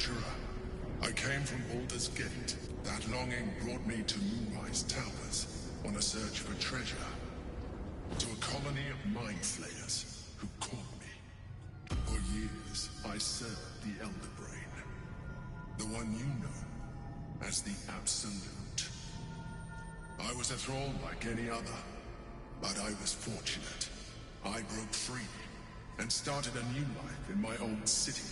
adventurer. I came from Baldur's Gate. That longing brought me to Moonrise Towers on a search for treasure. To a colony of mind flayers who caught me. For years, I served the Elder Brain. The one you know as the Absolute. I was a thrall like any other, but I was fortunate. I broke free and started a new life in my own city.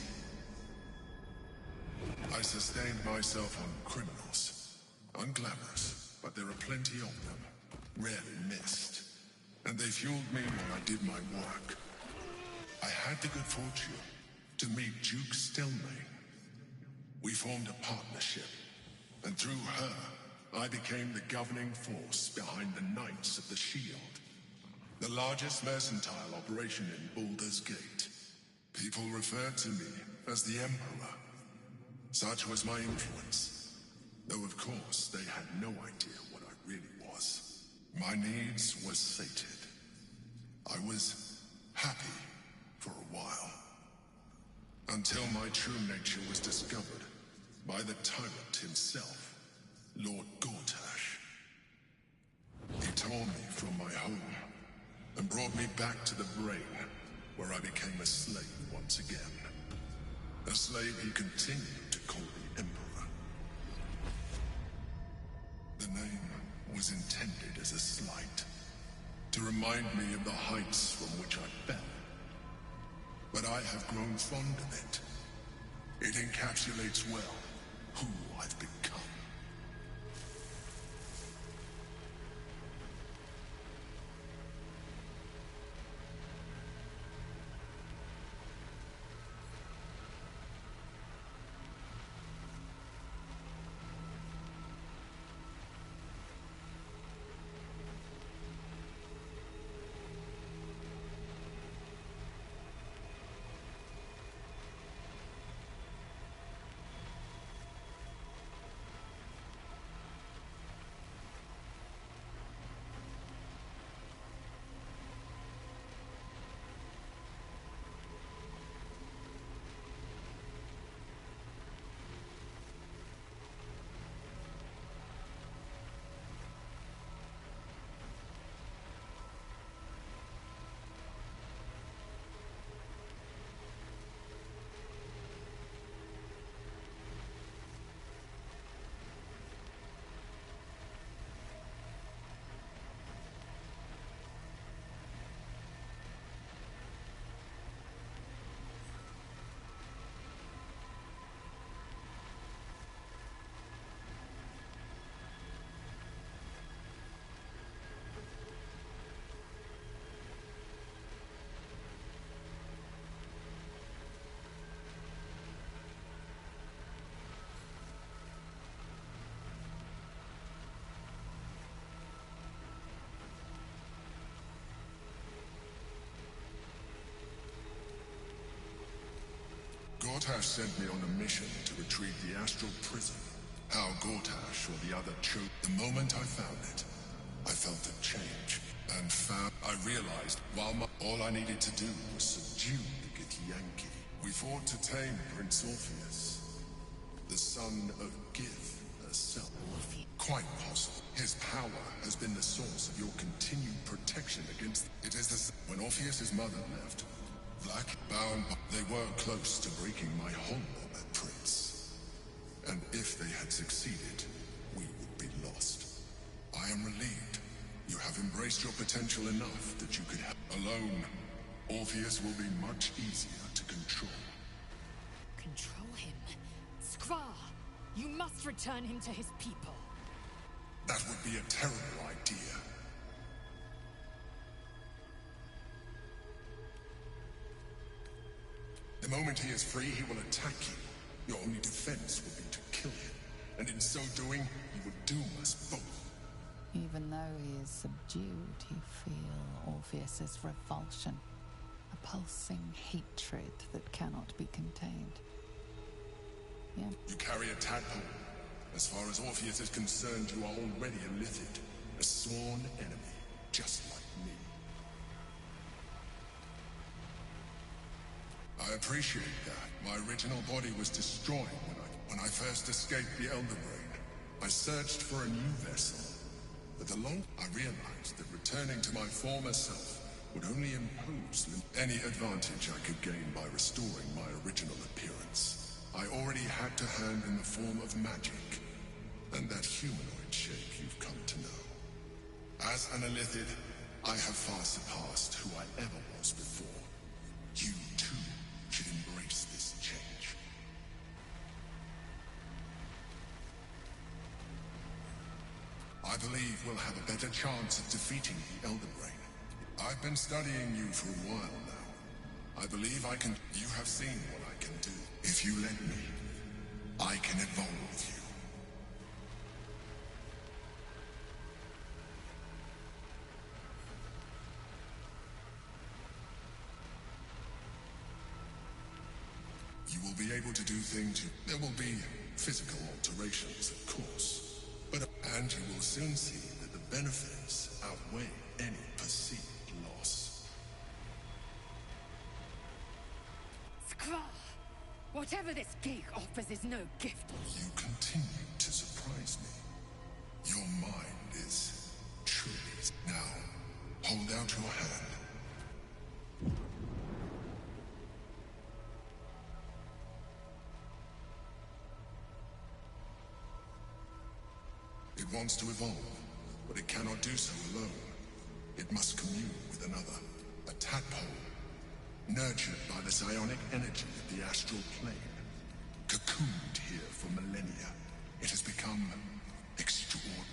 I sustained myself on criminals. Unglamorous, but there are plenty of them. Rarely missed. And they fueled me while I did my work. I had the good fortune to meet Duke Stelmane. We formed a partnership, and through her, I became the governing force behind the Knights of the Shield. The largest mercantile operation in Baldur's Gate. People referred to me as the Emperor. Such was my influence. Though of course they had no idea what I really was. My needs were sated. I was happy for a while. Until my true nature was discovered by the tyrant himself, Lord Gortash. He tore me from my home and brought me back to the Brain, where I became a slave once again. A slave he continued to call the Emperor. The name was intended as a slight, to remind me of the heights from which I fell. But I have grown fond of it. It encapsulates well who I've become. Gortash sent me on a mission to retrieve the Astral Prison. How Gortash or the other chose. The moment I found it, I felt a change. And I realized all I needed to do was subdue the Githyanki. We fought to tame Prince Orpheus, the son of Gith herself. Quite possible. His power has been the source of your continued protection against. It is the. When Orpheus's mother left, Black bound, they were close to breaking my hold on that prince. And if they had succeeded, we would be lost. I am relieved. You have embraced your potential enough that you could help. Alone, Orpheus will be much easier to control. Control him? Skrar! You must return him to his people. That would be a terrible idea. The moment he is free, he will attack you. Your only defense will be to kill him. And in so doing, you will doom us both. Even though he is subdued, you feel Orpheus's revulsion. A pulsing hatred that cannot be contained. Yeah. You carry a tadpole. As far as Orpheus is concerned, you are already a Lithid. A sworn enemy, just like me. I appreciate that. My original body was destroyed when I first escaped the Elder Brain. I searched for a new vessel, but I realized that returning to my former self would only impose any advantage I could gain by restoring my original appearance. I already had to hand in the form of magic, and that humanoid shape you've come to know. As an Illithid, I have far surpassed who I ever was before. You, too, should embrace this change. I believe we'll have a better chance of defeating the Elder Brain. I've been studying you for a while now. I believe I can... You have seen what I can do. If you let me, I can evolve you. You will be able to do things There will be physical alterations, of course. And you will soon see that the benefits outweigh any perceived loss. Skra! Whatever this gig offers is no gift. You continue to surprise me. Your mind is truly... Now, hold out your hand. It wants to evolve, but it cannot do so alone. It must commune with another, a tadpole, nurtured by the psionic energy of the astral plane. Cocooned here for millennia, it has become extraordinary.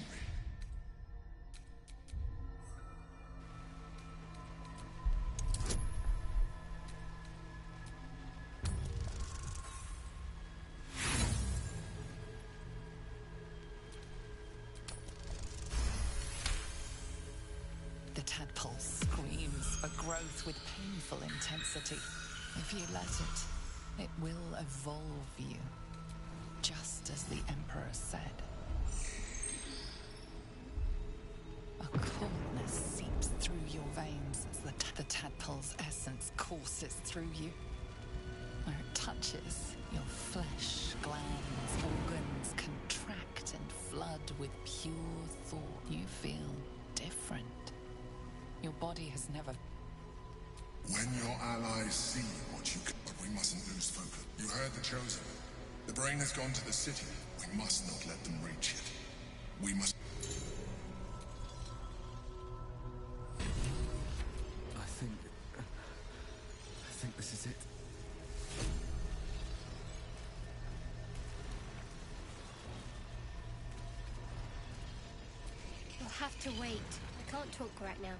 Tadpole screams for growth with painful intensity. If you let it will evolve you, just as the Emperor said. A coldness seeps through your veins as the tadpole's essence courses through you. Where it touches, your flesh, glands, organs contract and flood with pure thought. You feel different. Your body has never... When your allies see what you can... But we mustn't lose focus. You heard the Chosen. The brain has gone to the city. We must not let them reach it. We must... I think this is it. You'll have to wait. I can't talk right now.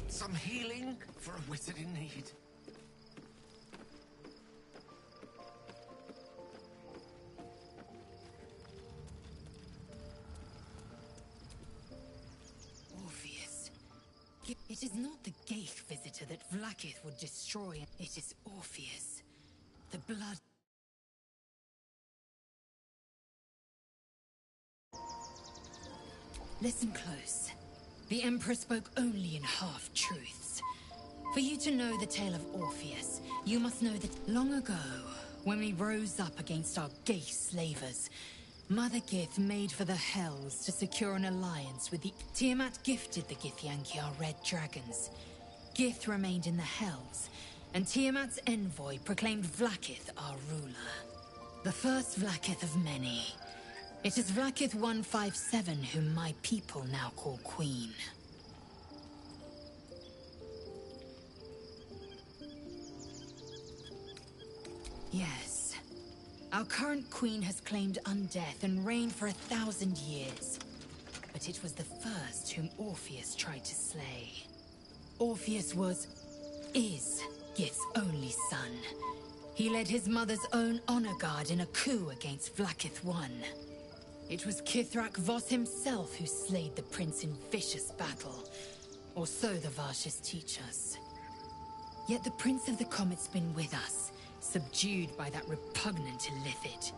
Some healing for a wizard in need. Orpheus. It is not the Ghaik visitor that Vlaakith would destroy. It is Orpheus. The blood... Listen close. The Emperor spoke only in half-truths. For you to know the tale of Orpheus, you must know that long ago, when we rose up against our Ghaik slavers, Mother Gith made for the Hells to secure an alliance with the... Tiamat gifted the Githyanki our red dragons. Gith remained in the Hells, and Tiamat's envoy proclaimed Vlaakith our ruler. The first Vlaakith of many. It is Vlaakith 157 whom my people now call Queen. Yes. Our current queen has claimed undeath and reigned for 1,000 years. But it was the first whom Orpheus tried to slay. Orpheus is Gith's only son. He led his mother's own honor guard in a coup against Vlaakith I. It was Kithrak Voss himself who slayed the prince in vicious battle, or so the Varshas teach us. Yet the Prince of the Comet's been with us, subdued by that repugnant Illithid.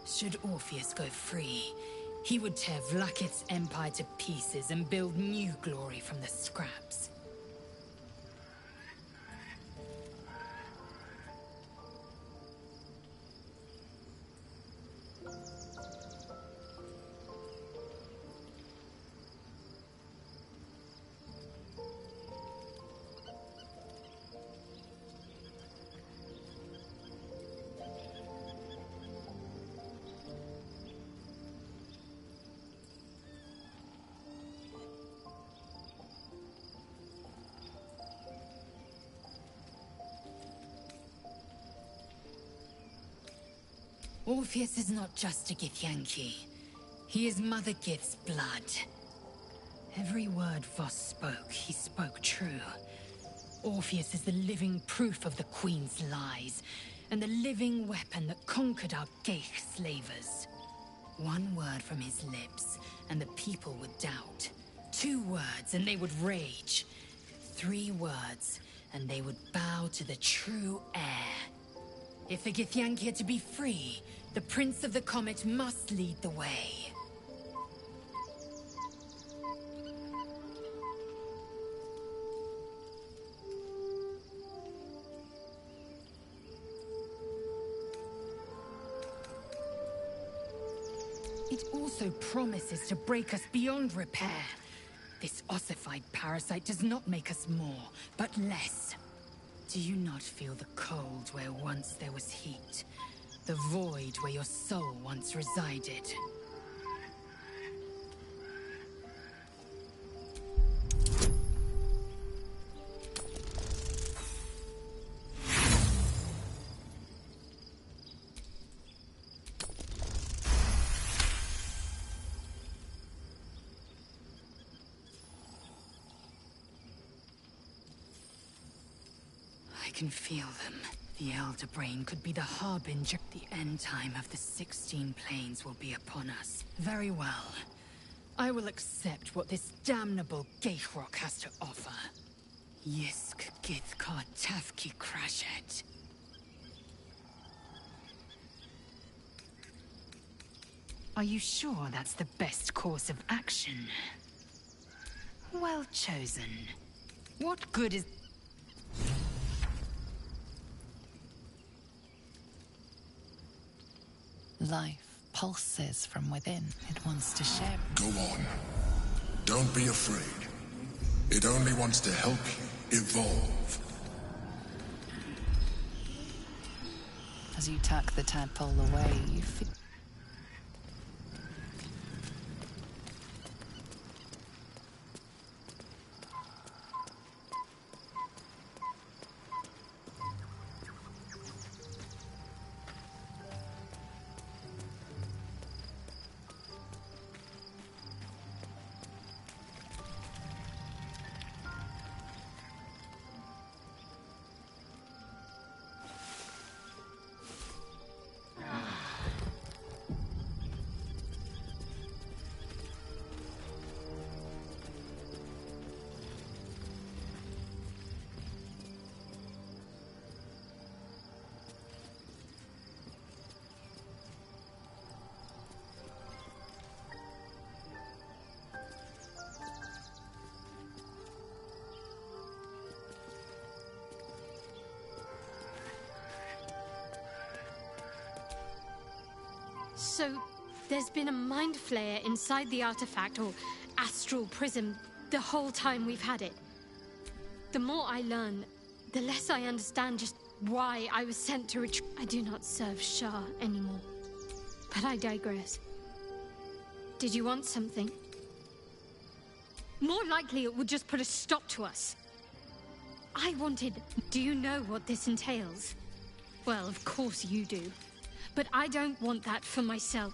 Should Orpheus go free, he would tear Vlaakith's empire to pieces and build new glory from the scraps. Orpheus is not just a Githyanki. He is Mother Gith's blood. Every word Voss spoke, he spoke true. Orpheus is the living proof of the Queen's lies, and the living weapon that conquered our Ghaik slavers. One word from his lips, and the people would doubt. 2 words, and they would rage. 3 words, and they would bow to the true heir. If the Githyanki are to be free, the Prince of the Comet must lead the way. It also promises to break us beyond repair. This ossified parasite does not make us more, but less. Do you not feel the cold where once there was heat? The void where your soul once resided? I can feel them. The Elder Brain could be the harbinger. The end time of the 16 planes will be upon us. Very well. I will accept what this damnable Ghaik has to offer. Yisk Githkar Tafki Krashet. Are you sure that's the best course of action? Well chosen. What good is... Life pulses from within. It wants to share. Go on. Don't be afraid. It only wants to help you evolve. As you tuck the tadpole away, you feel... So, there's been a mind flayer inside the artifact, or astral prism, the whole time we've had it. The more I learn, the less I understand just why I was sent to retreat. I do not serve Shah anymore. But I digress. Did you want something? More likely it would just put a stop to us. I wanted... Do you know what this entails? Well, of course you do. But I don't want that for myself.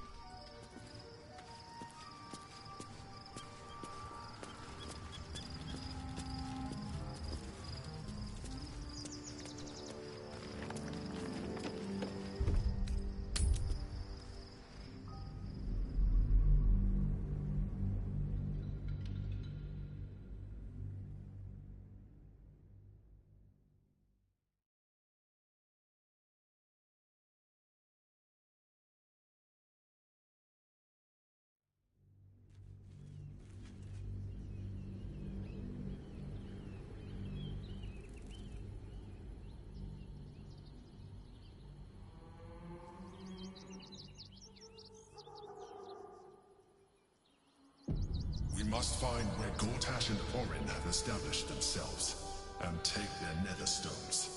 We must find where Gortash and Orin have established themselves, and take their nether stones.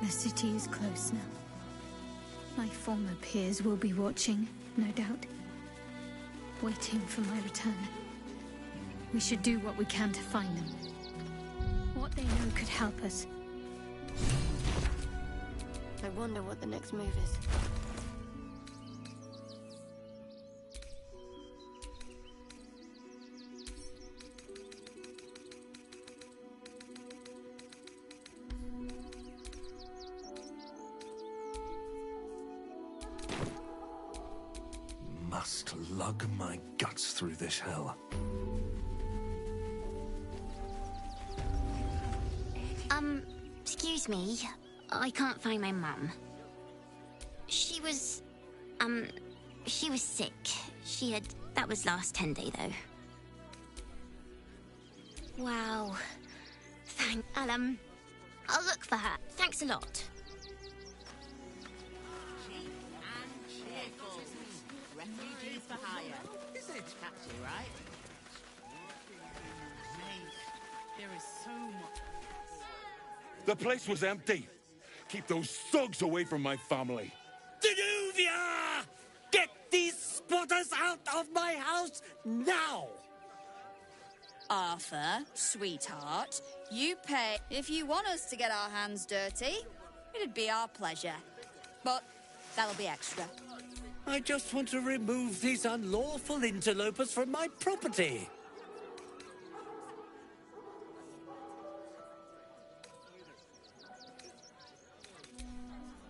The city is close now. My former peers will be watching, no doubt. Waiting for my return. We should do what we can to find them. What they know could help us. I wonder what the next move is. Must lug my guts through this hell. Excuse me. I can't find my mum. She was sick. That was last Tenday, though. Wow. I'll look for her. Thanks a lot. Refugees for hire. Isn't it catchy, right? Mate, there is so much. The place was empty. Keep those thugs away from my family. Danuvia! Get these squatters out of my house now! Arthur, sweetheart, you pay. If you want us to get our hands dirty, it'd be our pleasure. But that'll be extra. I just want to remove these unlawful interlopers from my property.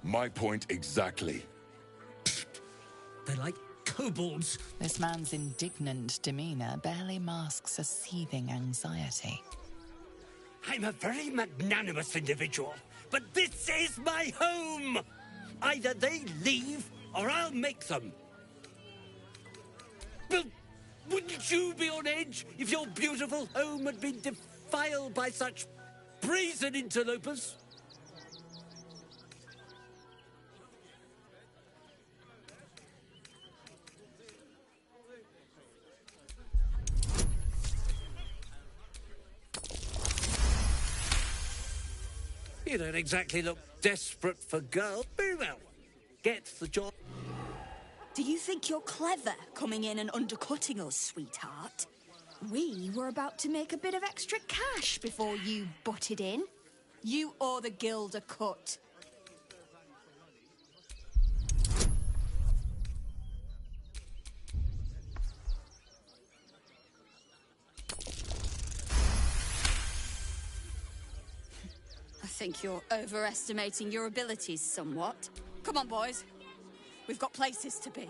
My point exactly. They're like kobolds. This man's indignant demeanor barely masks a seething anxiety. I'm a very magnanimous individual, but this is my home! Either they leave, or I'll make them. Well, wouldn't you be on edge if your beautiful home had been defiled by such brazen interlopers? You don't exactly look desperate for girls. Very well. Gets the job. Do you think you're clever coming in and undercutting us, sweetheart? We were about to make a bit of extra cash before you butted in. You owe the guild a cut. I think you're overestimating your abilities somewhat. Come on, boys. We've got places to be.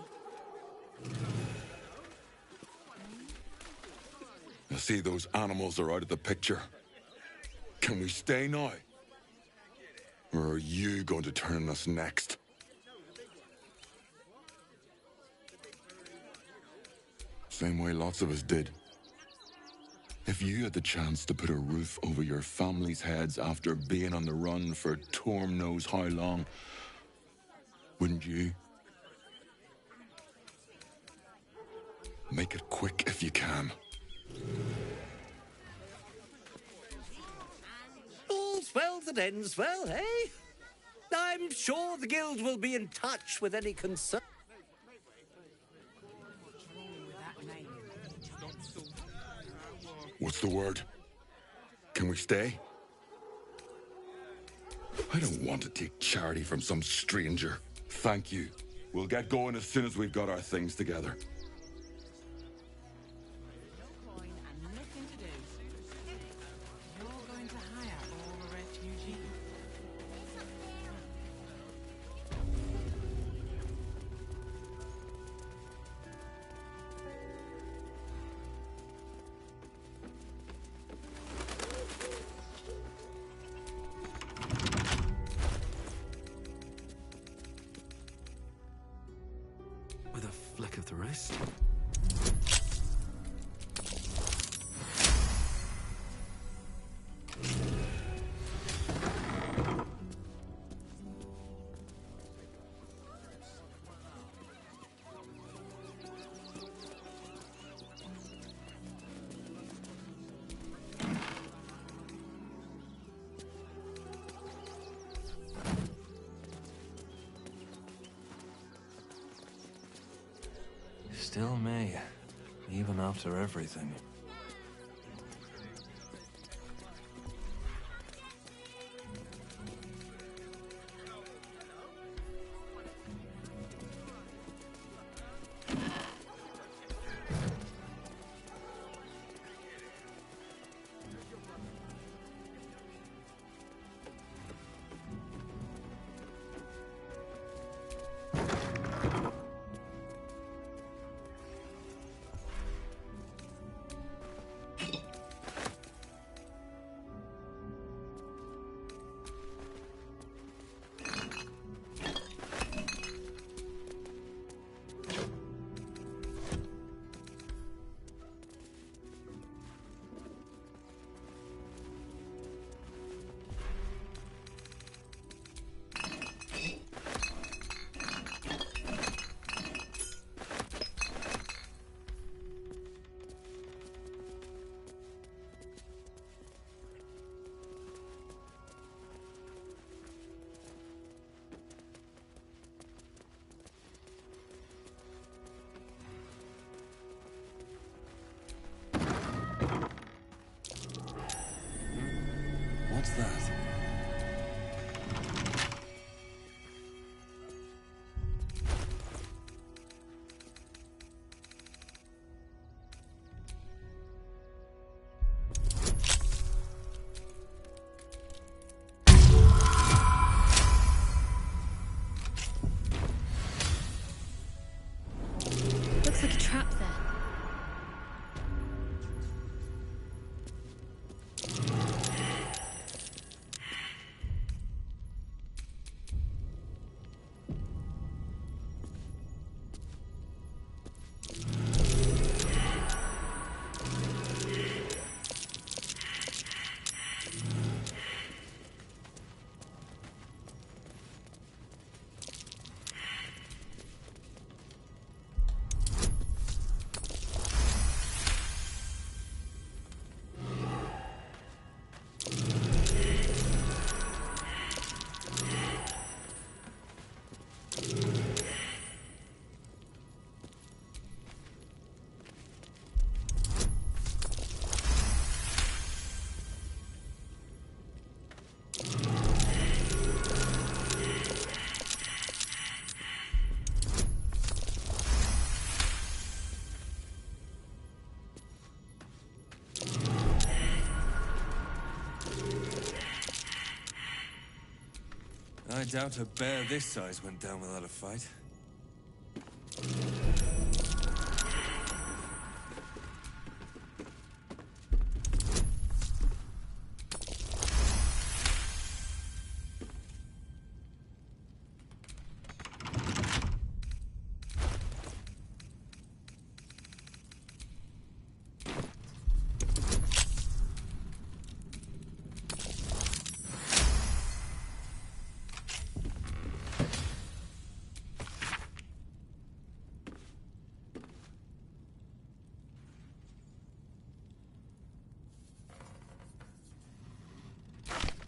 I see those animals are out of the picture. Can we stay now? Or are you going to turn us next? Same way lots of us did. If you had the chance to put a roof over your family's heads after being on the run for Torm knows how long, wouldn't you? Make it quick if you can. All's well that ends well, eh? I'm sure the guild will be in touch with any concern. What's the word? Can we stay? I don't want to take charity from some stranger. Thank you. We'll get going as soon as we've got our things together. With a flick of the wrist. Still me, even after everything. What's that? Looks like a trap there. I doubt a bear this size went down without a fight.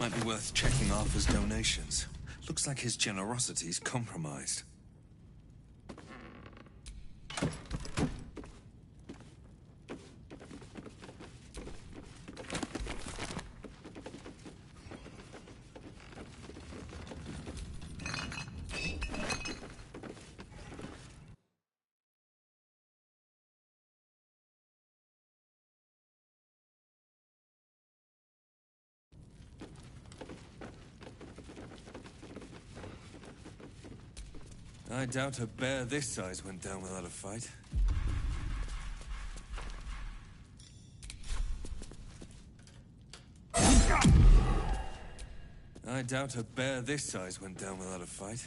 Might be worth checking Arthur's donations. Looks like his generosity's compromised. I doubt a bear this size went down without a fight. I doubt a bear this size went down without a fight.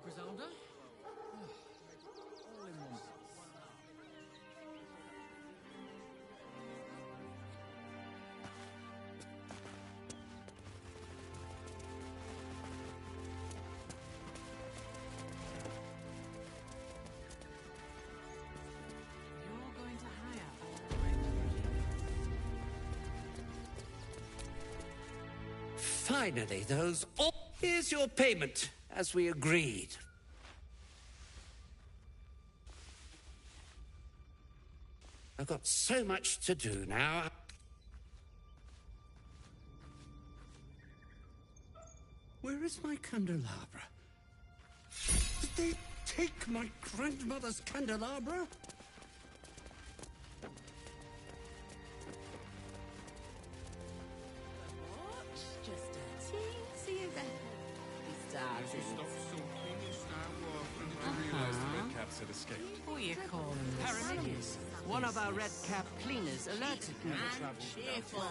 Griselda? All in one piece. You're going to hire Finally, those... Oh, here's your payment, as we agreed. I've got so much to do now. Where is my candelabra? Did they take my grandmother's candelabra? Just a teensy event. He started. Caps had escaped. What are you calling this? Paramedics. One of our red cap cleaners alerted me. And cheerful.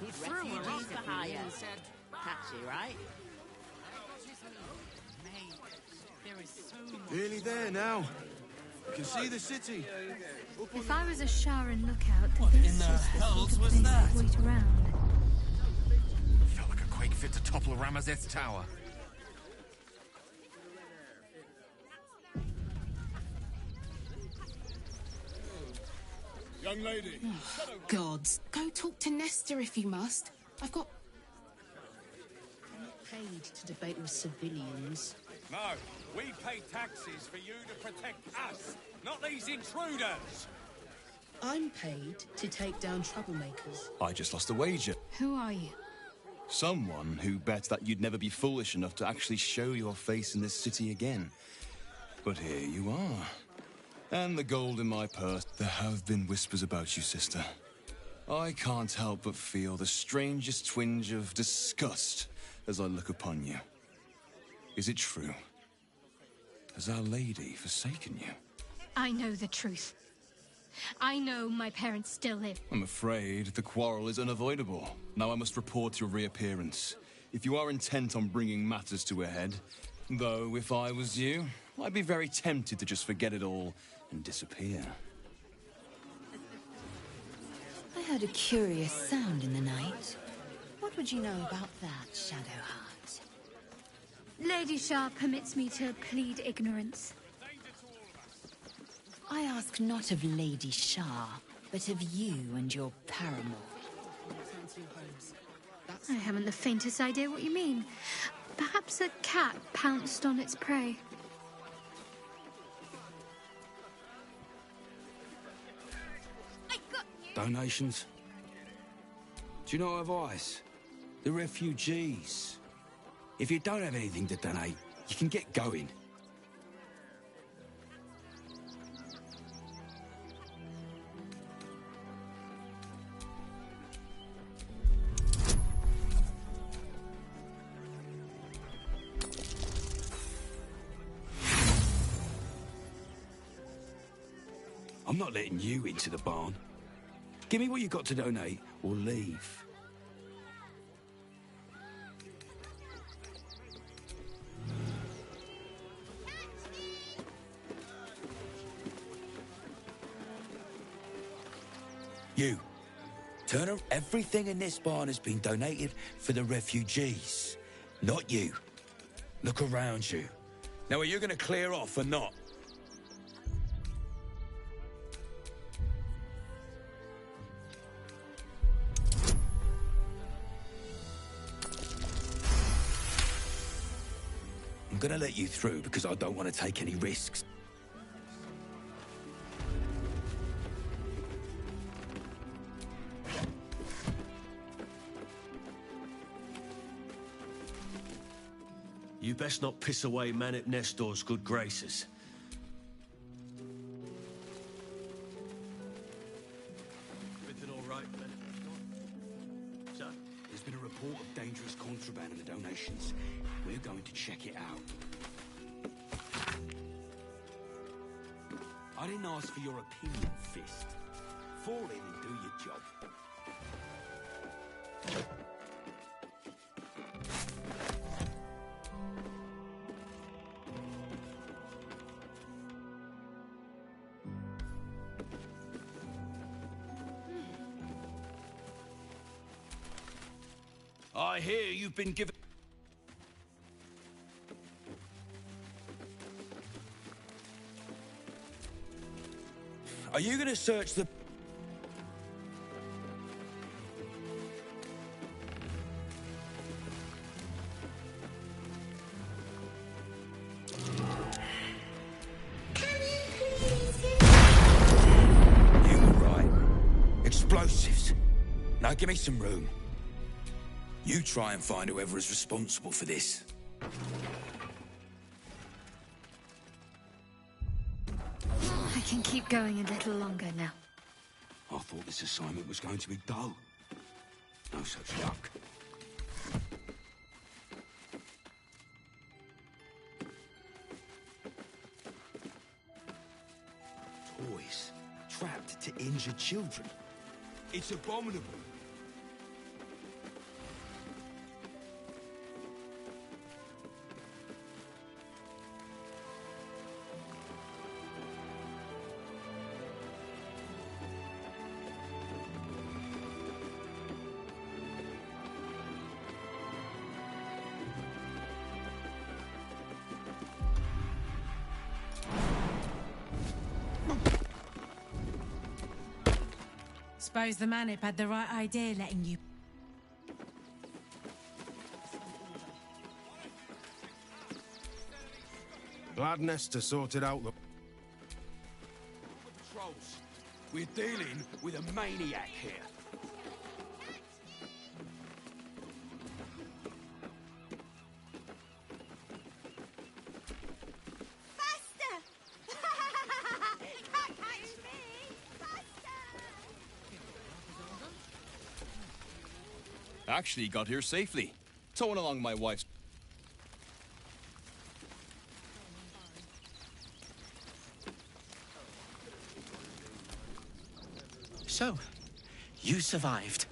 He threw a Refugees rock for at me hire. and said, Catchy, right? there is so much. Nearly there now. You can see the city. If I was a Sharon lookout, this in the is the hells sort of was place that? I'd wait around. Felt like a quake fit to topple Ramazeth's tower. Young lady. Gods. Go talk to Nestor if you must. I've got... I'm not paid to debate with civilians. No, we pay taxes for you to protect us, not these intruders. I'm paid to take down troublemakers. I just lost a wager. Who are you? Someone who bet that you'd never be foolish enough to actually show your face in this city again. But here you are. And the gold in my purse. There have been whispers about you, sister. I can't help but feel the strangest twinge of disgust as I look upon you. Is it true? Has Our Lady forsaken you? I know the truth. I know my parents still live. I'm afraid the quarrel is unavoidable. Now I must report your reappearance. If you are intent on bringing matters to a head, though if I was you, I'd be very tempted to just forget it all and disappear. I heard a curious sound in the night. What would you know about that, Shadowheart? Lady Shah permits me to plead ignorance. I ask not of Lady Shah, but of you and your paramour. I haven't the faintest idea what you mean. Perhaps a cat pounced on its prey. Donations? Do you know advice? The refugees. If you don't have anything to donate, you can get going. I'm not letting you into the barn. Give me what you got to donate, or leave. You. Turner, everything in this barn has been donated for the refugees. Not you. Look around you. Now, are you going to clear off or not? I'm gonna let you through because I don't want to take any risks. You best not piss away Manip Nestor's good graces. Everything all right, Manip Nestor? Sir? There's been a report of dangerous contraband in the donations. We're going to check it out. I didn't ask for your opinion, Fist. Fall in and do your job. I hear you've been given... Are you going to search the... You were right. Explosives. Now give me some room. You try and find whoever is responsible for this. I can keep going a little longer now. I thought this assignment was going to be dull. No such luck. Toys trapped to injure children. It's abominable. Suppose the Manip had the right idea letting you... Glad Nestor sorted out the... Patrols. We're dealing with a maniac here. Actually got here safely. Towing along my wife's... So, you survived.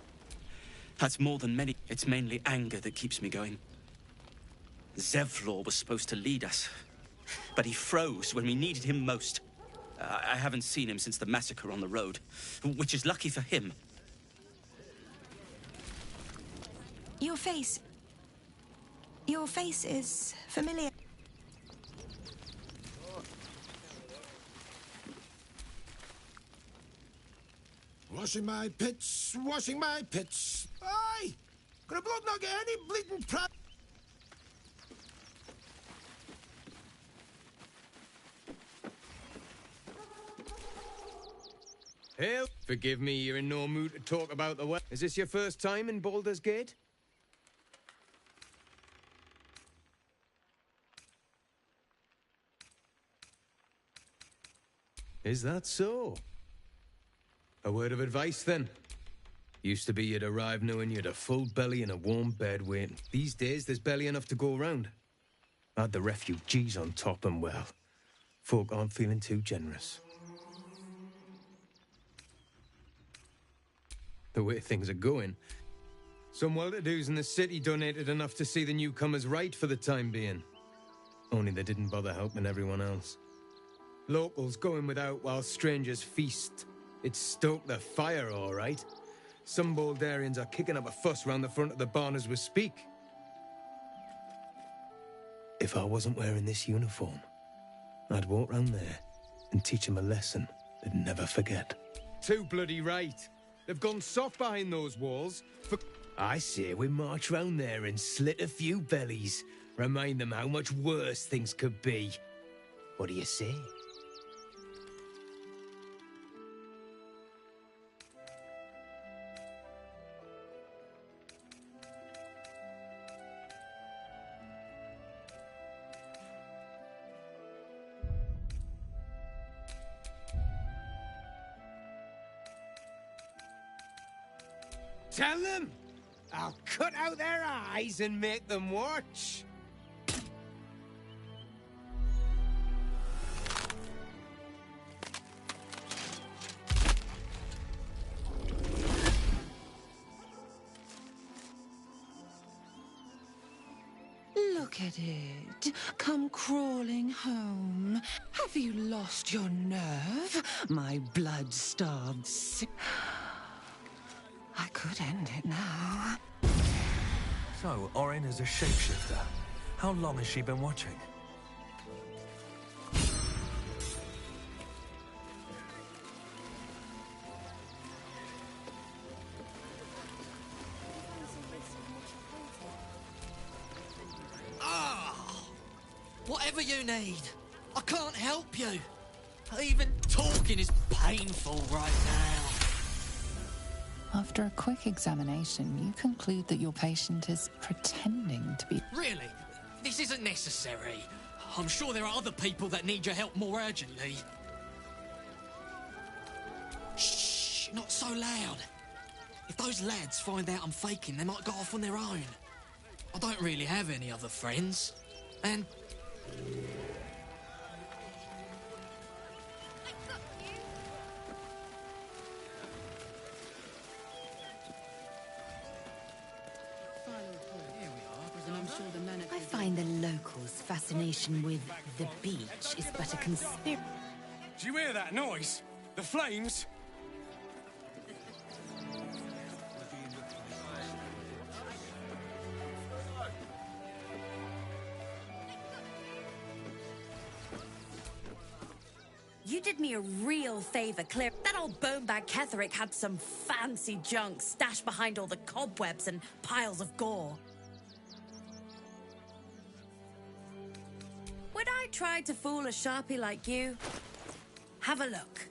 That's more than many. It's mainly anger that keeps me going. Zevlor was supposed to lead us, but he froze when we needed him most. I haven't seen him since the massacre on the road, which is lucky for him. Your face is familiar. Washing my pits, washing my pits. Aye! Could a bloke not get any bleeding prep? Hey, forgive me, you're in no mood to talk about the weather. Is this your first time in Baldur's Gate? Is that so? A word of advice, then. Used to be you'd arrive knowing you'd a full belly and a warm bed waiting. These days, there's barely enough to go around. Add the refugees on top and, well, folk aren't feeling too generous. The way things are going, some well-to-dos in the city donated enough to see the newcomers right for the time being. Only they didn't bother helping everyone else. Locals going without while strangers feast. It stoked the fire, all right. Some Baldarians are kicking up a fuss round the front of the barn as we speak. If I wasn't wearing this uniform, I'd walk round there and teach them a lesson they'd never forget. Too bloody right. They've gone soft behind those walls. I say we march round there and slit a few bellies. Remind them how much worse things could be. What do you say? Tell them! I'll cut out their eyes and make them watch! Look at it. Come crawling home. Have you lost your nerve, my blood-starved I could end it now. So, Orin is a shapeshifter. How long has she been watching? Whatever you need. I can't help you. Even talking is painful right now. After a quick examination, you conclude that your patient is pretending to be... Really? This isn't necessary. I'm sure there are other people that need your help more urgently. Shh, not so loud. If those lads find out I'm faking, they might go off on their own. I don't really have any other friends. And... I find the locals' fascination with the beach is but a conspiracy. Do you hear that noise? The flames? You did me a real favor, Claire. That old bonebag Ketherick had some fancy junk stashed behind all the cobwebs and piles of gore. Would I try to fool a sharpie like you? Have a look.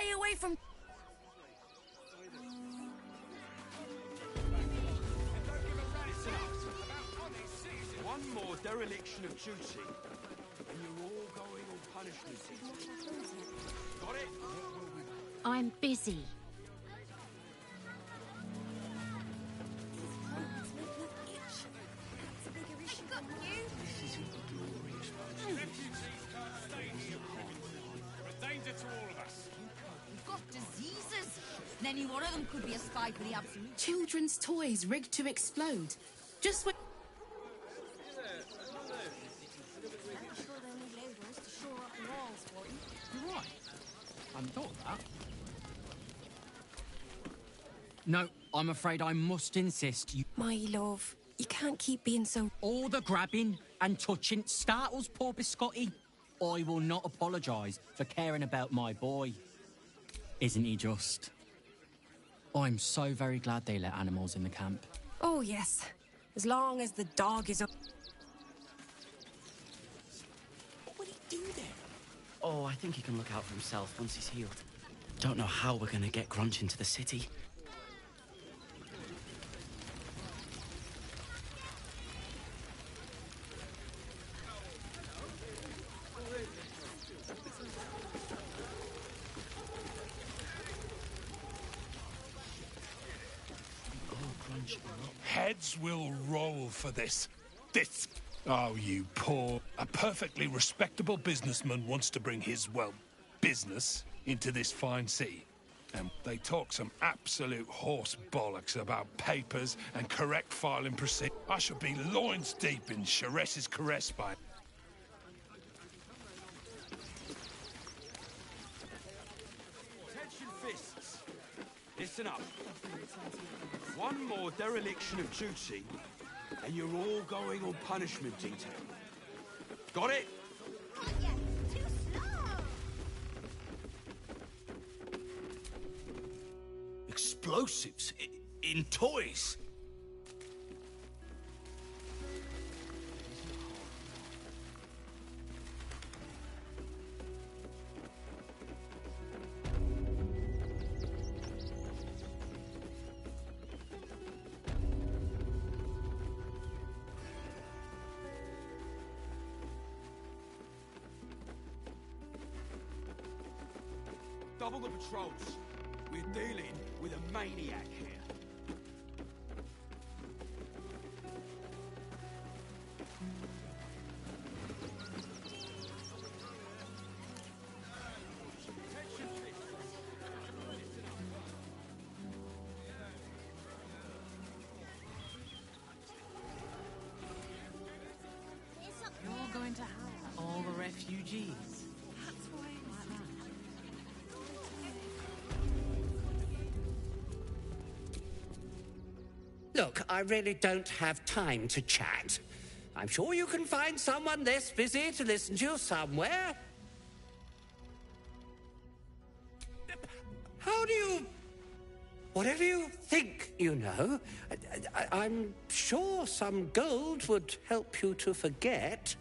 Stay away from... One more dereliction of duty, and you're all going on punishment. Got it? I'm busy. Danger to all of us. We've got diseases. And any one of them could be a spy for the Absolute. Children's toys rigged to explode. Just when... You're right. I hadn't thought of that. No, I'm afraid I must insist you... My love, you can't keep being so... All the grabbing and touching startles poor Biscotti. I will not apologise for caring about my boy. Isn't he just? I'm so very glad they let animals in the camp. Oh, yes. As long as the dog is... What would he do there? Oh, I think he can look out for himself once he's healed. Don't know how we're gonna get Grunch into the city. Heads will roll for this. This. Oh, you poor... A perfectly respectable businessman wants to bring his, well, business into this fine city. And they talk some absolute horse bollocks about papers and correct filing procedure. I should be loins deep in Sharess's caress by... Attention fists. Listen up. One more dereliction of duty, and you're all going on punishment detail. Got it? Explosives? In toys? Double the patrols. We're dealing with a maniac here. You're going to have all the refugees. Look, I really don't have time to chat. I'm sure you can find someone less busy to listen to you somewhere. How do you... Whatever you think you know, I'm sure some gold would help you to forget.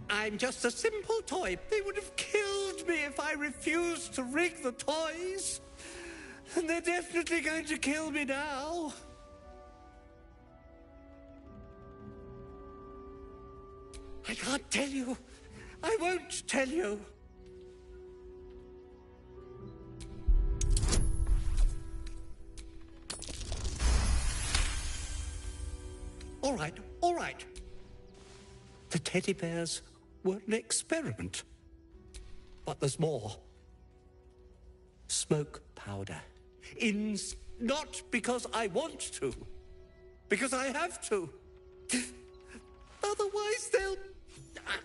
I'm just a simple toy. They would have killed me if I refused to rig the toys. And they're definitely going to kill me now. I can't tell you. I won't tell you. All right, all right. The teddy bears were an experiment. But there's more. Smoke powder. Not because I want to. Because I have to. Otherwise they'll...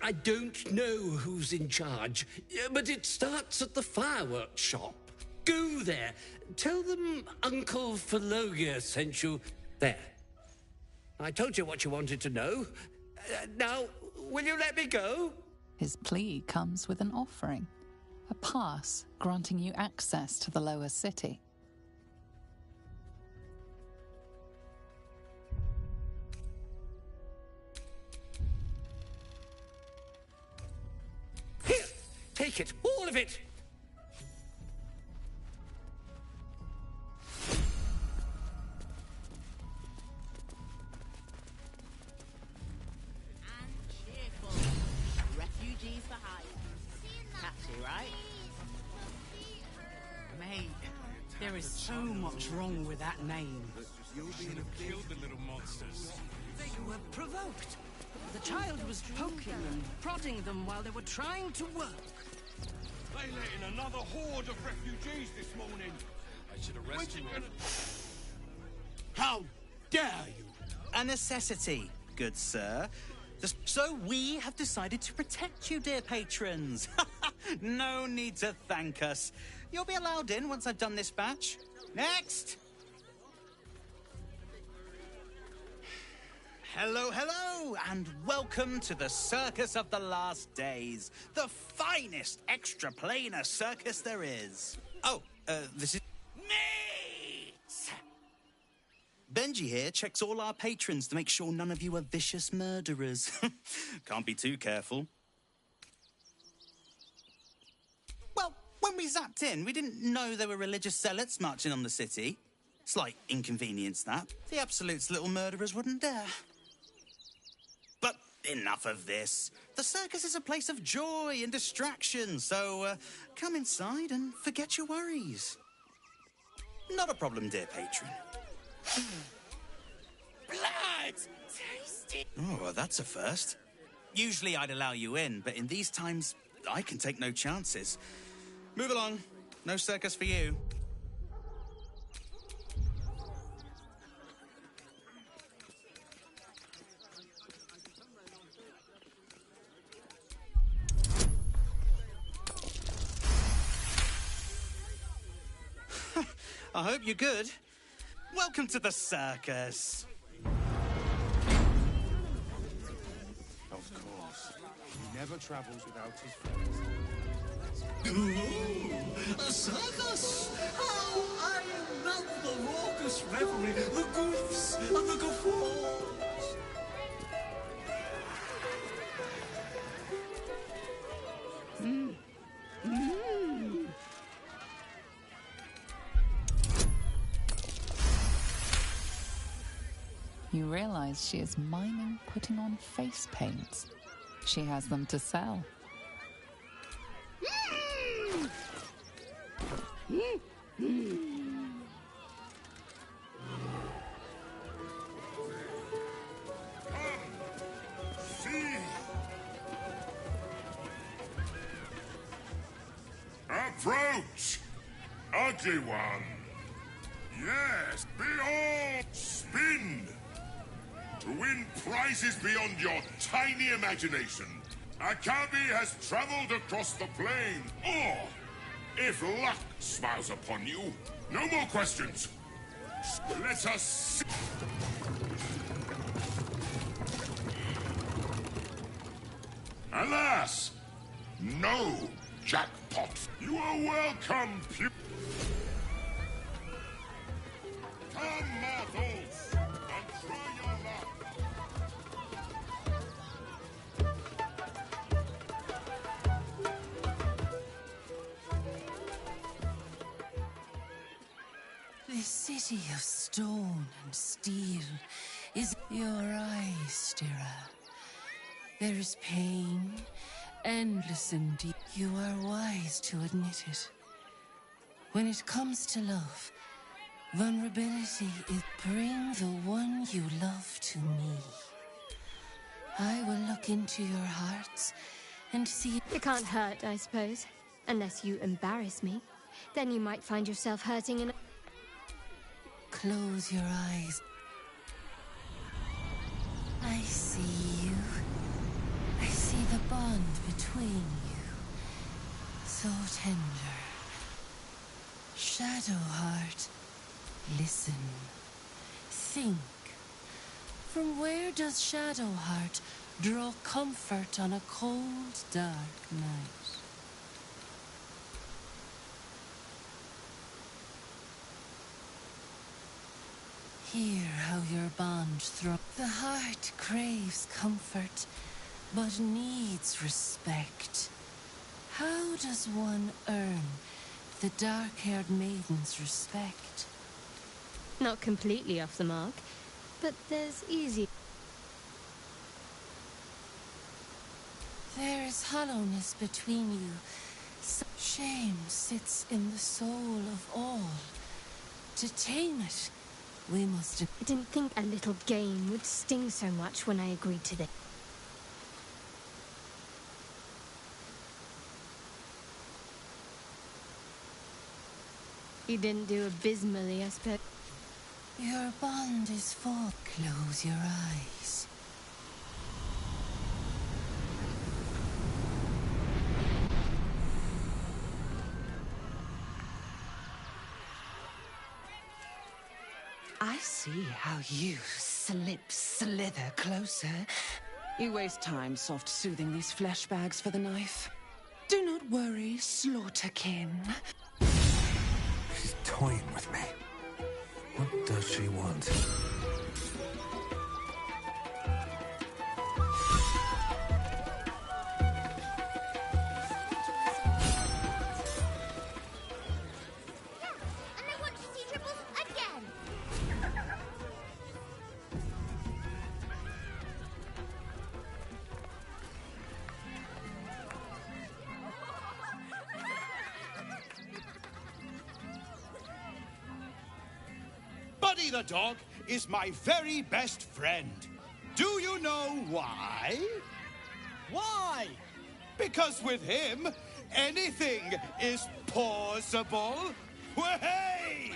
I don't know who's in charge, but it starts at the fireworks shop. Go there. Tell them Uncle Philogia sent you there. I told you what you wanted to know. Now, will you let me go? His plea comes with an offering, a pass granting you access to the lower city. take it, all of it! Refugees for hire. Catchy, right? Mate, there is so much wrong with that name. You should have killed the little monsters. They were provoked. The child was poking and prodding them while they were trying to work. They let in another horde of refugees this morning. I should arrest you. How dare you? A necessity, good sir. So we have decided to protect you, dear patrons. No need to thank us. You'll be allowed in once I've done this batch. Next! Hello, hello, and welcome to the Circus of the Last Days, the finest extra-planar circus there is. Oh, this is... Meat! Benji here checks all our patrons to make sure none of you are vicious murderers. Can't be too careful. Well, when we zapped in, we didn't know there were religious zealots marching on the city. Slight inconvenience, that. The absolutes little murderers wouldn't dare. But enough of this. The circus is a place of joy and distraction, so come inside and forget your worries. Not a problem, dear patron. Blood! Tasty! Oh, well, that's a first. Usually I'd allow you in, but in these times, I can take no chances. Move along. No circus for you. I hope you're good. Welcome to the circus. Of course. He never travels without his friends. Ooh, a circus! How I love the raucous revelry, the goofs and the guffaws! You realize she is miming putting on face paints. She has them to sell. See! Approach! Ugly one! Yes, behold! Spin! To win prizes beyond your tiny imagination, Akabi has traveled across the plain. Or, if luck smiles upon you, no more questions. Let us see. Alas, no jackpot. You are welcome, Come, mortals, and try your luck. This city of stone and steel is your eyes, stirrer. There is pain, endless and deep. You are wise to admit it. When it comes to love, vulnerability is bring the one you love to me. I will look into your hearts and see... It can't hurt, I suppose. Unless you embarrass me. Then you might find yourself hurting in... Close your eyes. I see you. I see the bond between you. So tender. Shadowheart, listen. Think. From where does Shadowheart draw comfort on a cold, dark night? Hear how your bond throbs. The heart craves comfort, but needs respect. How does one earn the dark-haired maiden's respect? Not completely off the mark, but there's easy. There is hollowness between you. Shame sits in the soul of all. To tame it, we must... I didn't think a little game would sting so much when I agreed to this. You didn't do abysmally, I suppose. Your bond is full. Close your eyes. I see how you slither closer. You waste time soft soothing these flesh bags for the knife. Do not worry, Slaughterkin. She's toying with me. What does she want? And I want to see Triples again! Buddy the dog is my very best friend. Do you know why? Why? Because with him, anything is possible. Way!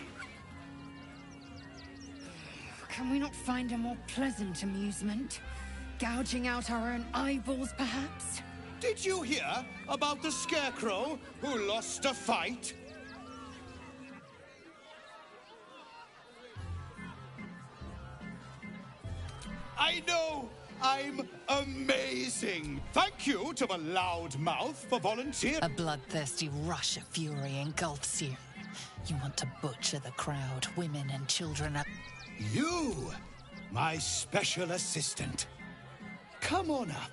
Can we not find a more pleasant amusement? Gouging out our own eyeballs, perhaps? Did you hear about the Scarecrow who lost a fight? I know I'm amazing. Thank you to the Loudmouth for volunteering. A bloodthirsty rush of fury engulfs you. You want to butcher the crowd, women and children up. You, my special assistant. Come on up.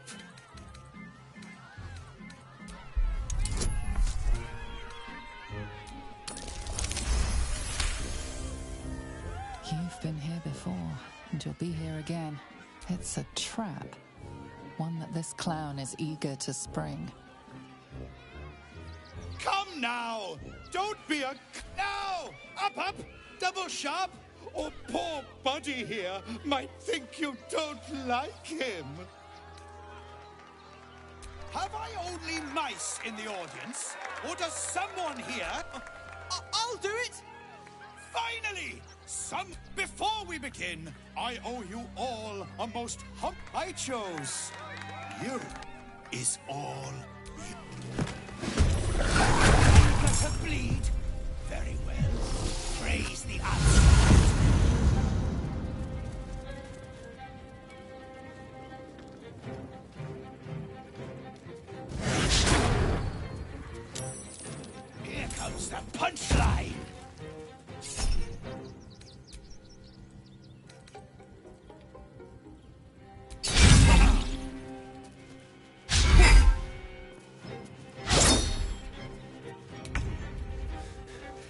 You've been here before, and you'll be here again. It's a trap. One that this clown is eager to spring. Come now! Don't be a... Now! Up! Double sharp! Or poor Buddy here might think you don't like him. Have I only mice in the audience? Or does someone here... I'll do it! Finally! Before we begin, I owe you all a most I chose. You is all you. Let her bleed. Very well. Praise the answer. Here comes the punchline.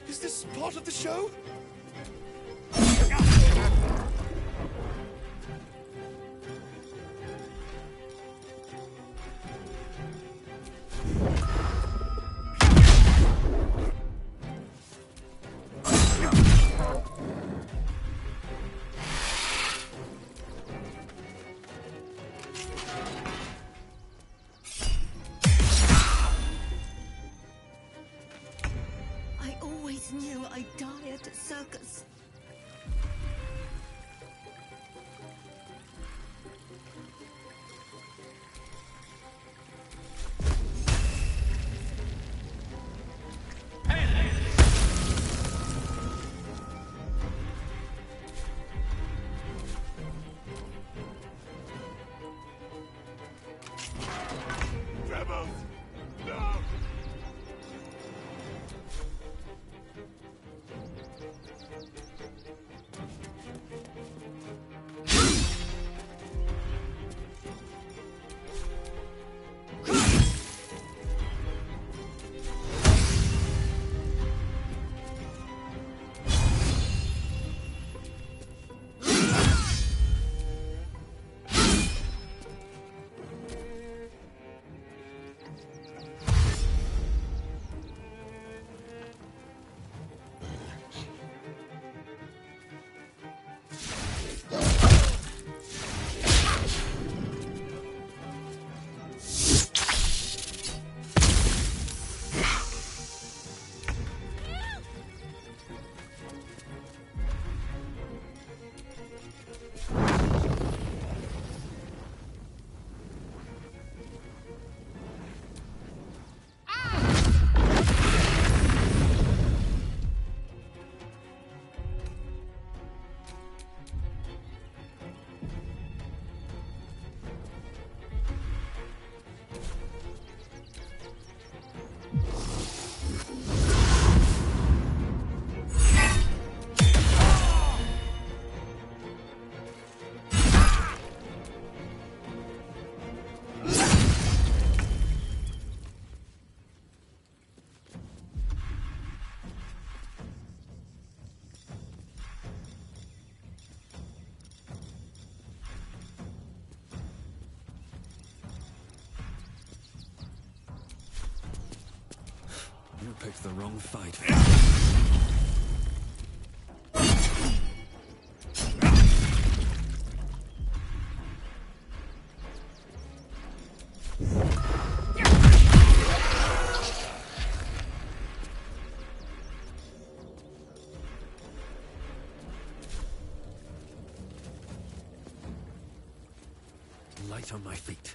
Is this part of the show? I always knew I'd die at a circus. Rebels! No! picked the wrong fight. Light on my feet.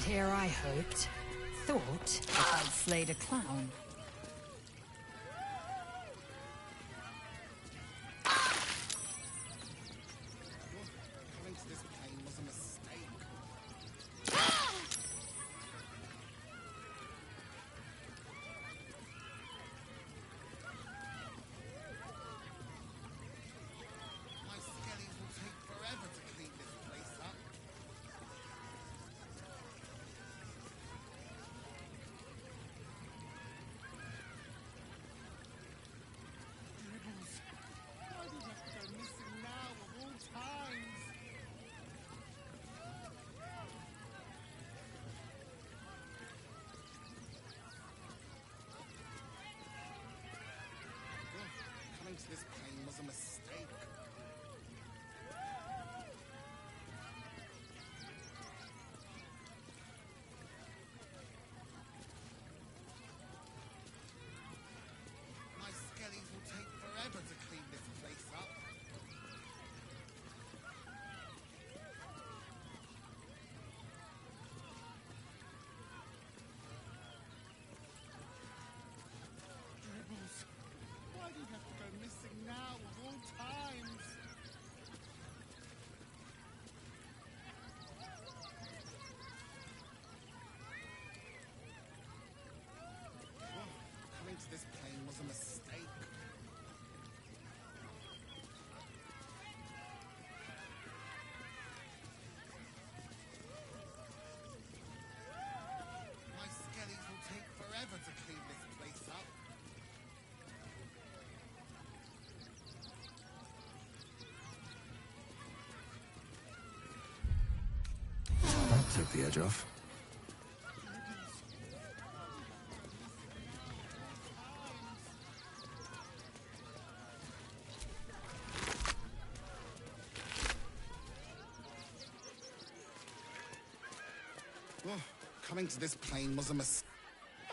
Here I hoped, thought that I'd slayed a clown. This pain was a mistake. My skellies will take forever to clean this place up. Dribbles. Why do you have to go missing now of all times? Coming to this plane was a mistake. My skellies will take forever to clean this place up. Took the edge off. coming to this plane was a mistake.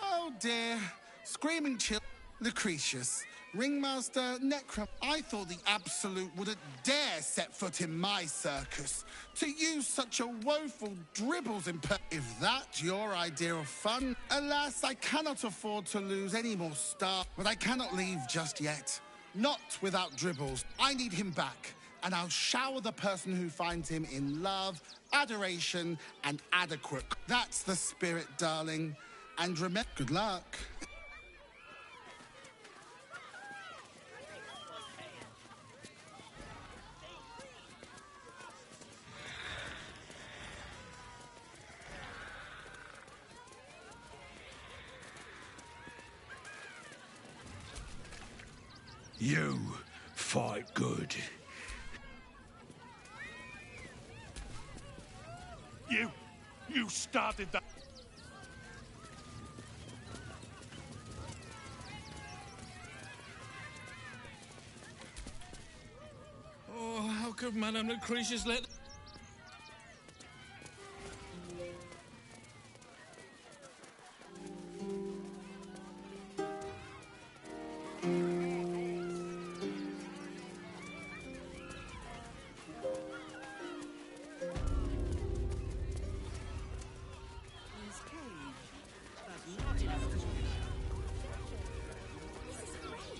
Oh dear. Screaming chill. Lucretius. Ringmaster Necrom. I thought the Absolute wouldn't dare set foot in my circus. To use such a woeful dribbles if that's your idea of fun. Alas, I cannot afford to lose any more staff. But I cannot leave just yet. Not without Dribbles. I need him back. And I'll shower the person who finds him in love, adoration, and adequate. That's the spirit, darling. And remember, good luck. You fight good. You started that. Oh, how could Madame Lucretius let...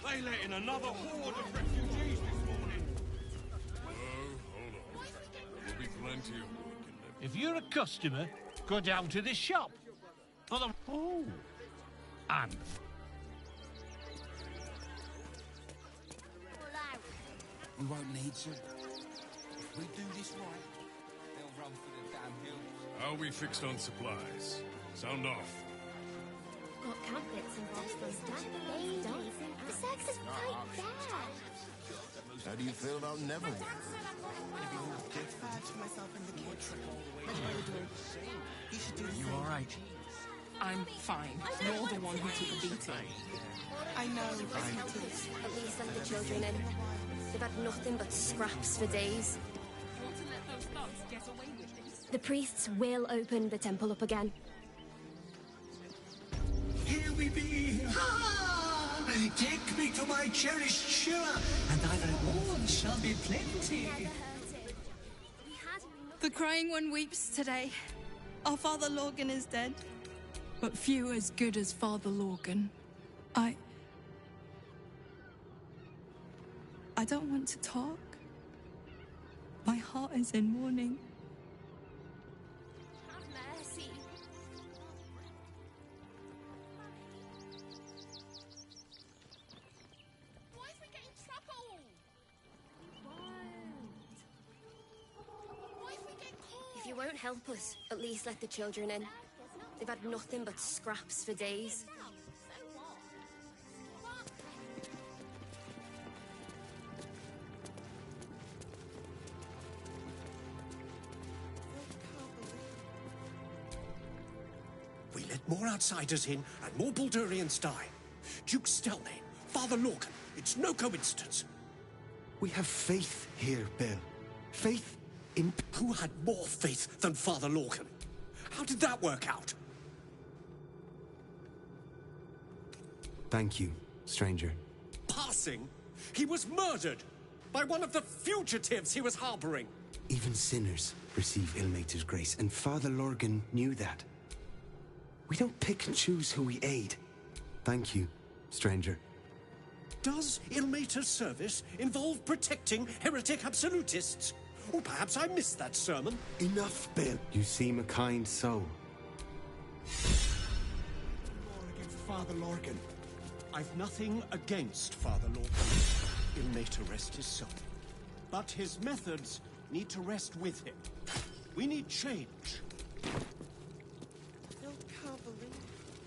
They let in another horde of refugees this morning. Hold on. There'll be plenty of work in them. If you're a customer, go down to this shop. For the... Oh. And... We won't need to. If we do this right, they'll run for the damn hills. How are we fixed on supplies? Sound off. Got campets and Boston's don't. The sex is quite bad. How do you feel about Neverwhere? You all right? I'm fine. You're the one who took a beating. I know. At least let the children in. They've had nothing but scraps for days. The priests will open the temple up again. Here we be! Ah! Take me to my cherished Shira, and thy reward shall be plenty. The crying one weeps today. Our Father Lorgan is dead. But few as good as Father Lorgan. I don't want to talk. My heart is in mourning. Have mercy. Why is we getting trouble? Why is we getting caught? If you won't help us, at least let the children in. They've had nothing but scraps for days. We let more outsiders in and more Baldurians die. Duke Stelmane, Father Lorcan, it's no coincidence. We have faith here, Bill. Faith in... Who had more faith than Father Lorcan? How did that work out? Thank you, stranger. Passing? He was murdered by one of the fugitives he was harboring. Even sinners receive Ilmater's grace, and Father Lorgan knew that. We don't pick and choose who we aid. Thank you, stranger. Does Ilmater's service involve protecting heretic absolutists? Or perhaps I missed that sermon. Enough, Bill. You seem a kind soul. Against Father Lorgan. I've nothing against Father Lorgan. Ilmater rest his soul. But his methods need to rest with him. We need change. Still can't believe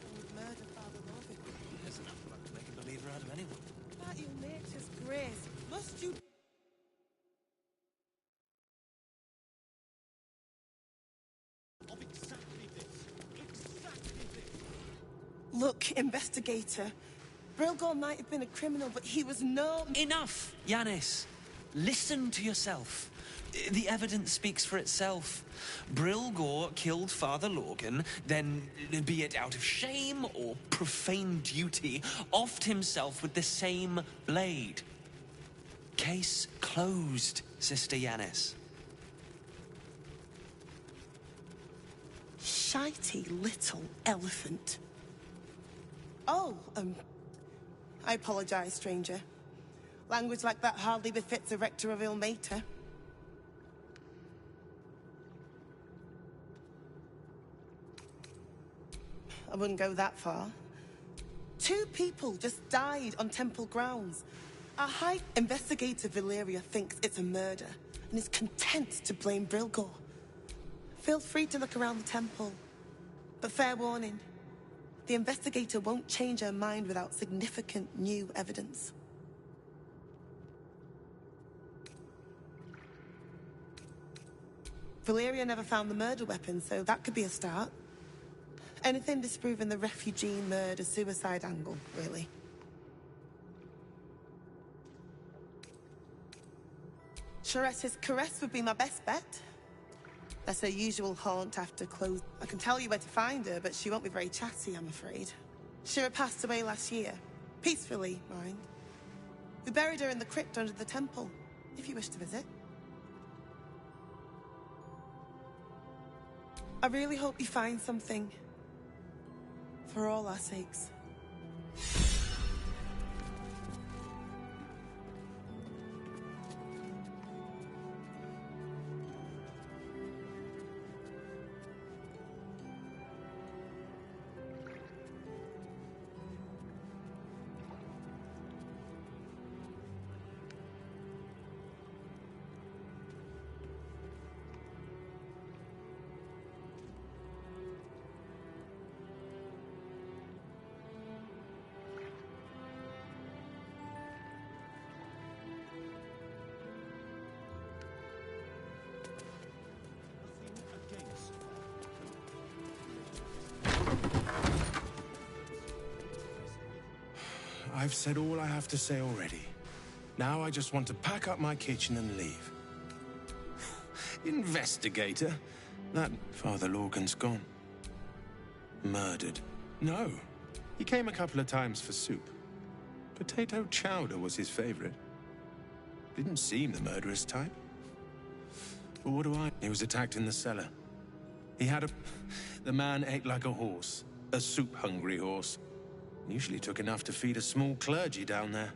I would murder Father Lorgan. There's enough blood to make a believer out of anyone. By Ilmater's grace, must you... Of exactly this. Exactly this. Look, investigator. Brilgor might have been a criminal, but he was no... Enough, Yanis. Listen to yourself. The evidence speaks for itself. Brilgor killed Father Lorgan, then, be it out of shame or profane duty, offed himself with the same blade. Case closed, Sister Yanis. Shitey little elephant. Oh, I apologize, stranger. Language like that hardly befits a rector of Ilmater. I wouldn't go that far. 2 people just died on temple grounds. Our High Investigator Valeria thinks it's a murder and is content to blame Brilgor. Feel free to look around the temple. But fair warning, the investigator won't change her mind without significant new evidence. Valeria never found the murder weapon, so that could be a start. Anything disproving the refugee murder-suicide angle, really. Sharessa's caress would be my best bet. That's her usual haunt after close. I can tell you where to find her, but she won't be very chatty, I'm afraid. Shira passed away last year. Peacefully, mind. We buried her in the crypt under the temple, if you wish to visit. I really hope you find something. For all our sakes. I've said all I have to say already. Now I just want to pack up my kitchen and leave. Investigator? That Father Lorgan's gone. Murdered. No. He came a couple of times for soup. Potato chowder was his favorite. Didn't seem the murderous type. But what do I... He was attacked in the cellar. He had a... The man ate like a horse. A soup-hungry horse. Usually took enough to feed a small clergy down there.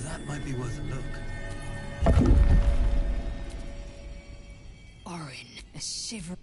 That might be worth a look. Orin, a shiver.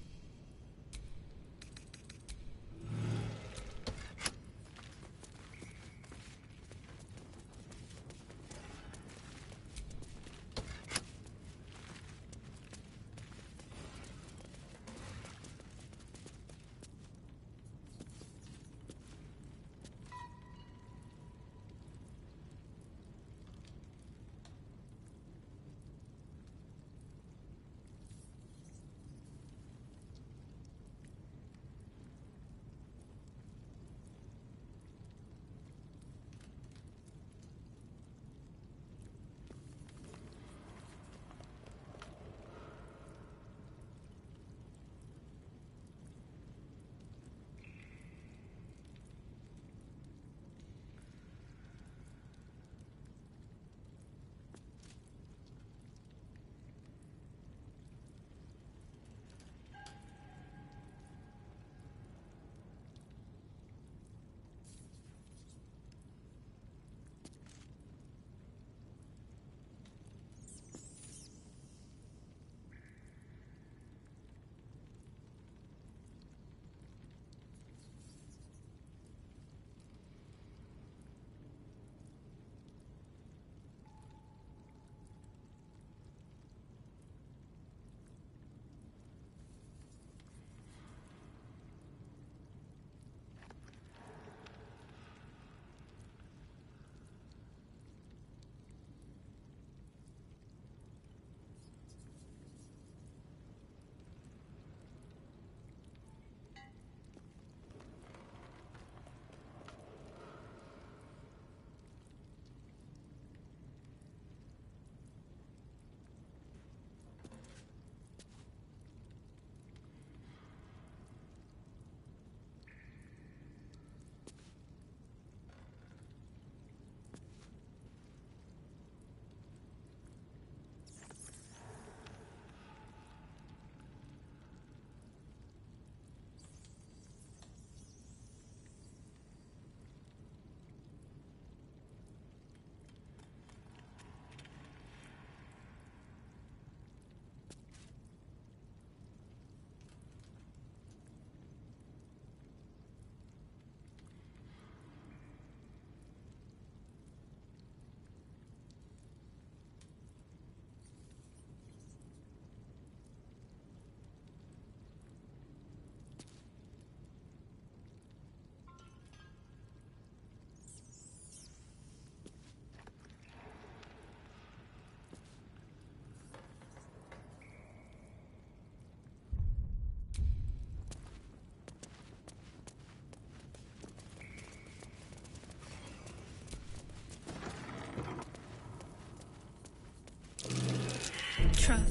trap.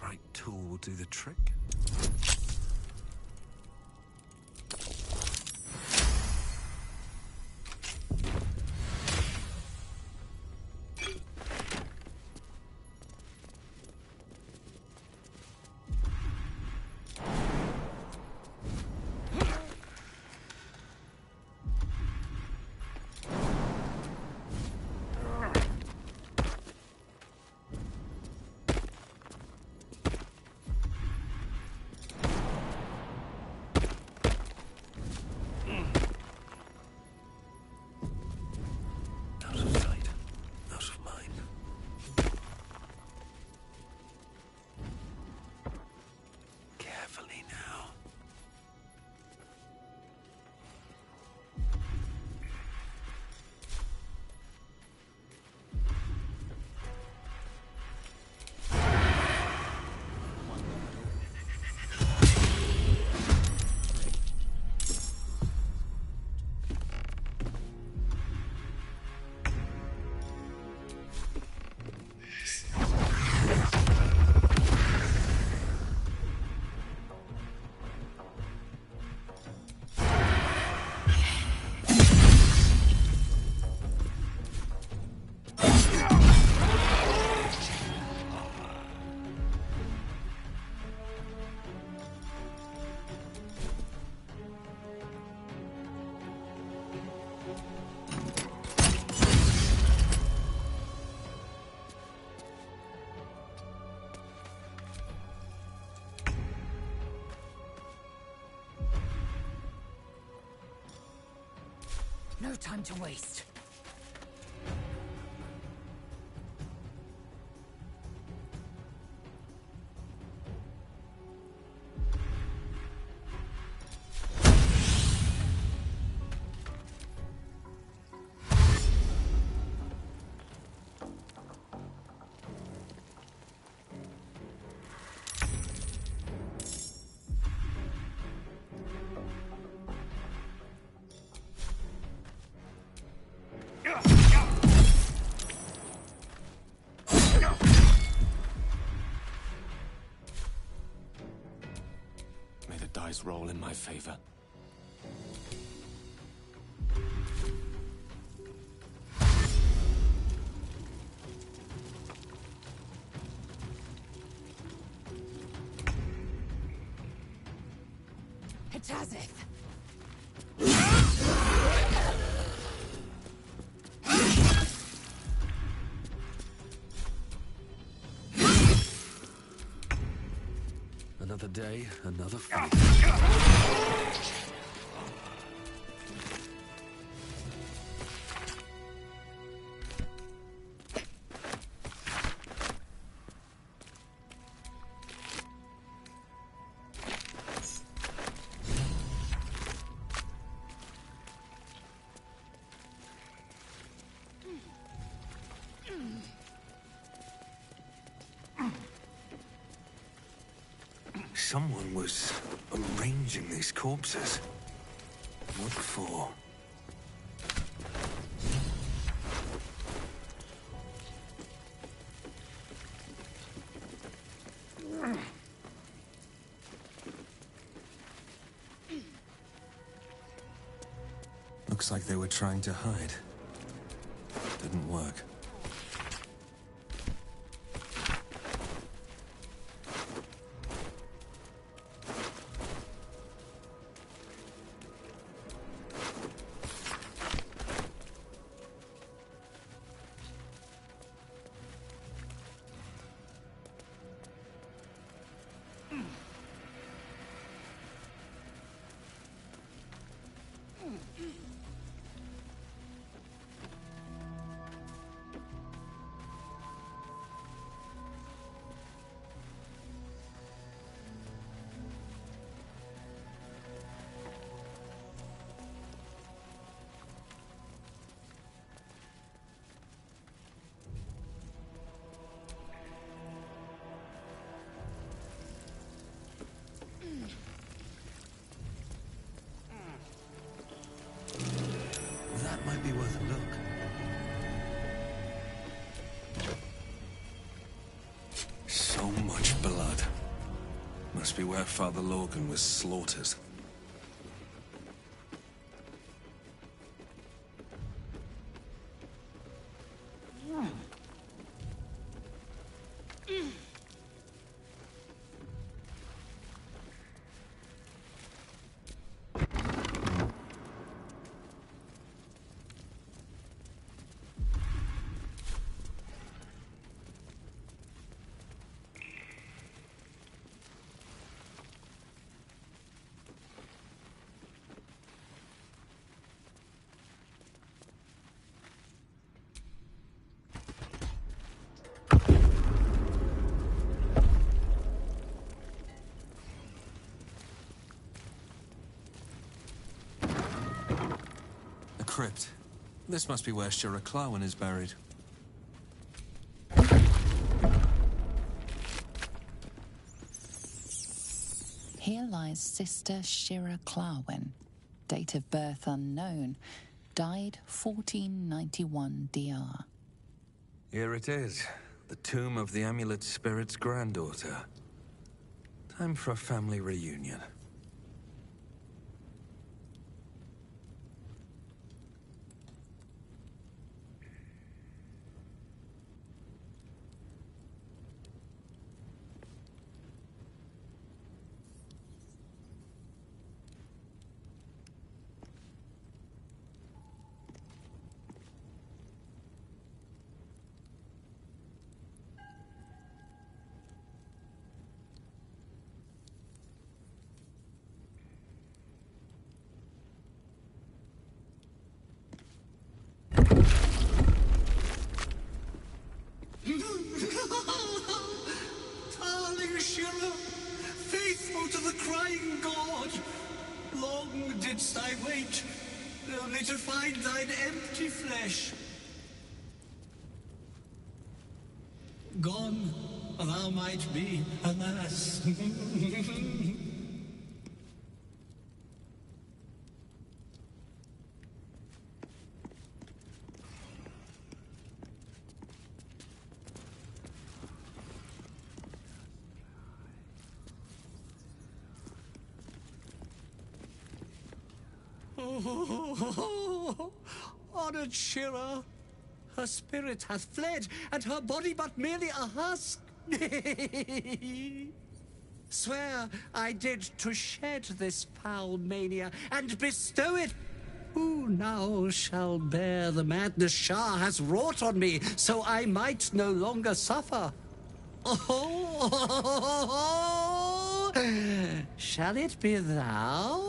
Right tool will do the trick. Out of sight, out of mind. Carefully now. No time to waste. May the dice roll in my favor. Hitazith! Another day, another fight. Someone was arranging these corpses. What for? Looks like they were trying to hide. Didn't work. Must be where Father Lorgan was slaughtered. Crypt. This must be where Shira Clawen is buried. Here lies Sister Shira Clawen. Date of birth unknown. Died 1491 DR. Here it is. The tomb of the Amulet Spirit's granddaughter. Time for a family reunion. Darling Shira, faithful to the crying god, long didst I wait, only to find thine empty flesh. Gone, thou might be, alas. Honored Shira, her spirit hath fled, and her body but merely a husk. Swear I did to shed this foul mania and bestow it. Who now shall bear the madness Shah has wrought on me, so I might no longer suffer? Oh, shall it be thou?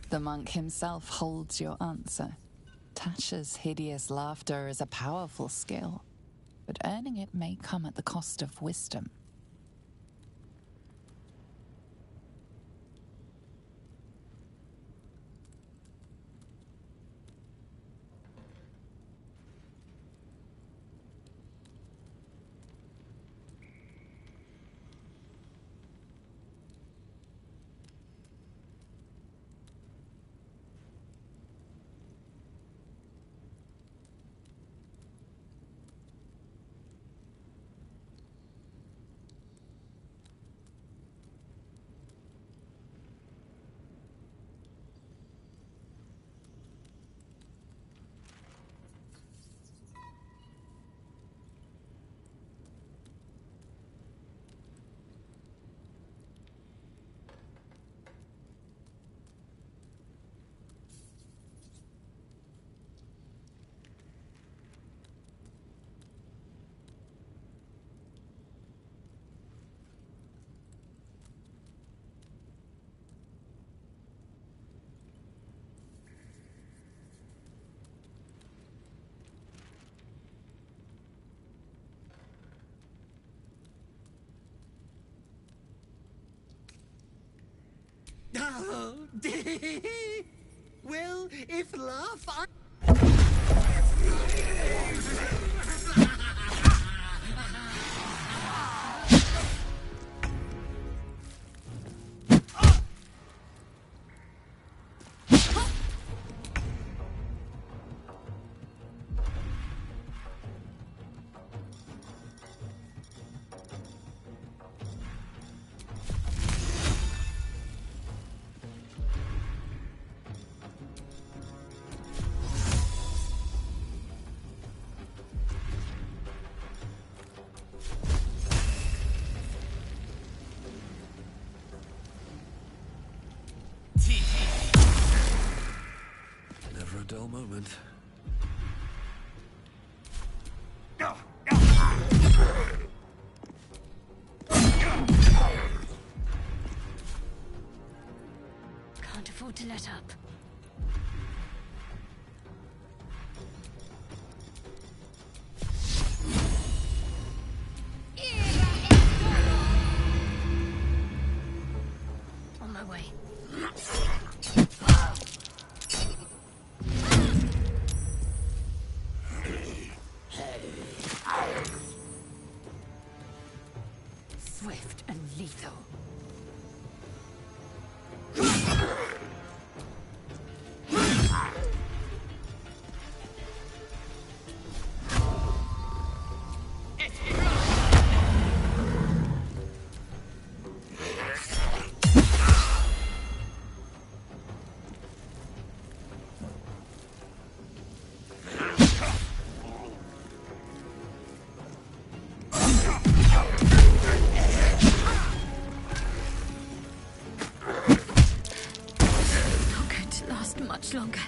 The monk himself holds your answer. Tasha's hideous laughter is a powerful skill, but earning it may come at the cost of wisdom. Oh, will If laugh, I... Never a dull moment. Can't afford to let up. On my way. Swift and lethal. Not going to last much longer.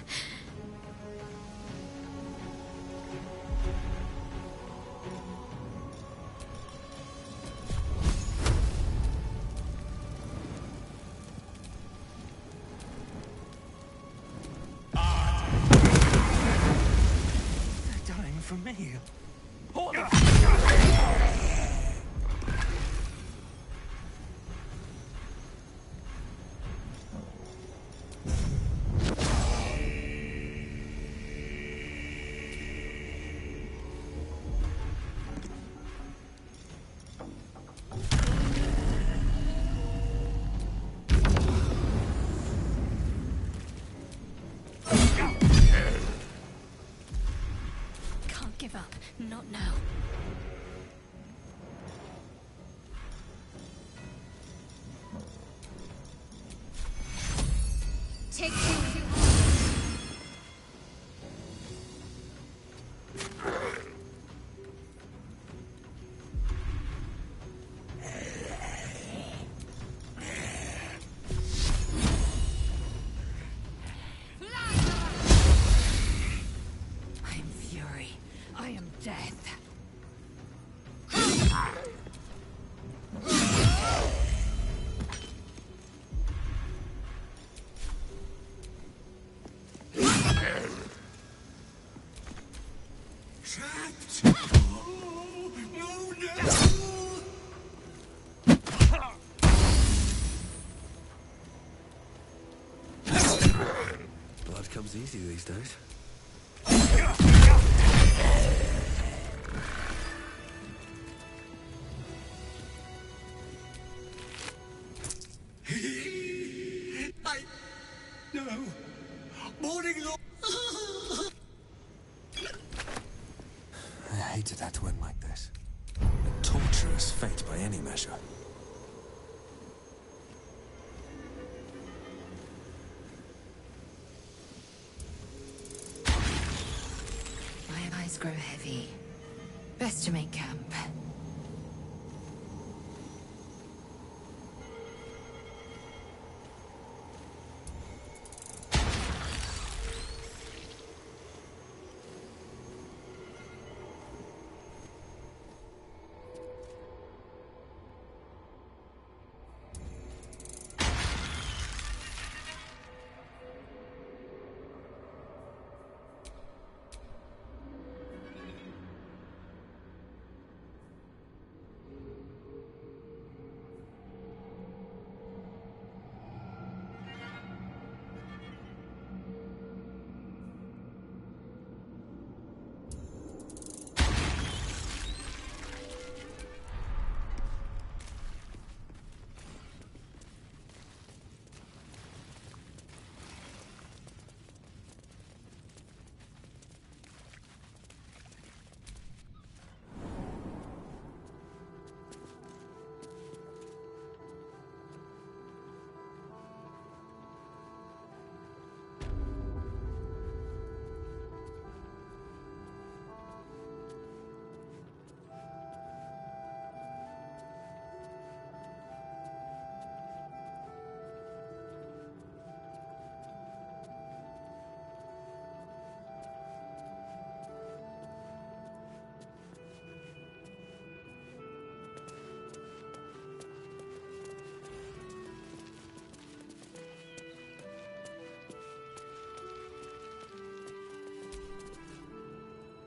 They're dying for me. Can't give up. Not now. Take two. I am fury. I am death. Trapped! Oh, no! Blood comes easy these days. No! Morning, Lord! I hated that to end like this. A torturous fate by any measure. My eyes grow heavy. Best to make camp.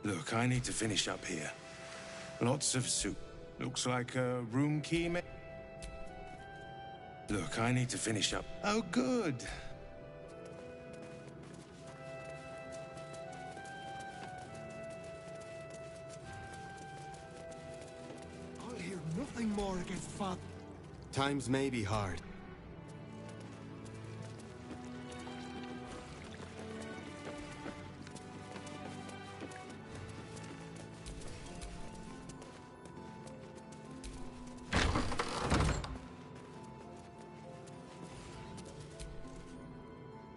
Look, I need to finish up here. Lots of soup. Looks like a room key, Look, I need to finish up. Oh, good. I'll hear nothing more against Father. Times may be hard.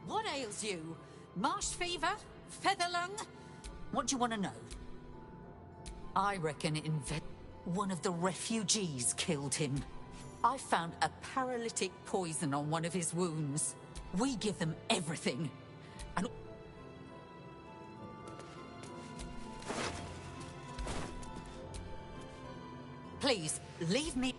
What ails you? Marsh fever? Featherlung? What do you want to know? I reckon one of the refugees killed him. I found a paralytic poison on one of his wounds. We give them everything. And please, leave me.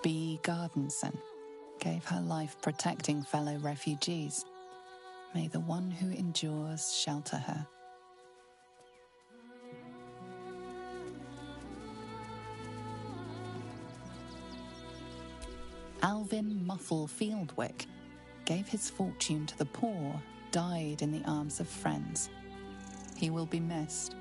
B. Gardenson gave her life protecting fellow refugees. May the one who endures shelter her. Alvin Muffle Fieldwick gave his fortune to the poor, died in the arms of friends. He will be missed.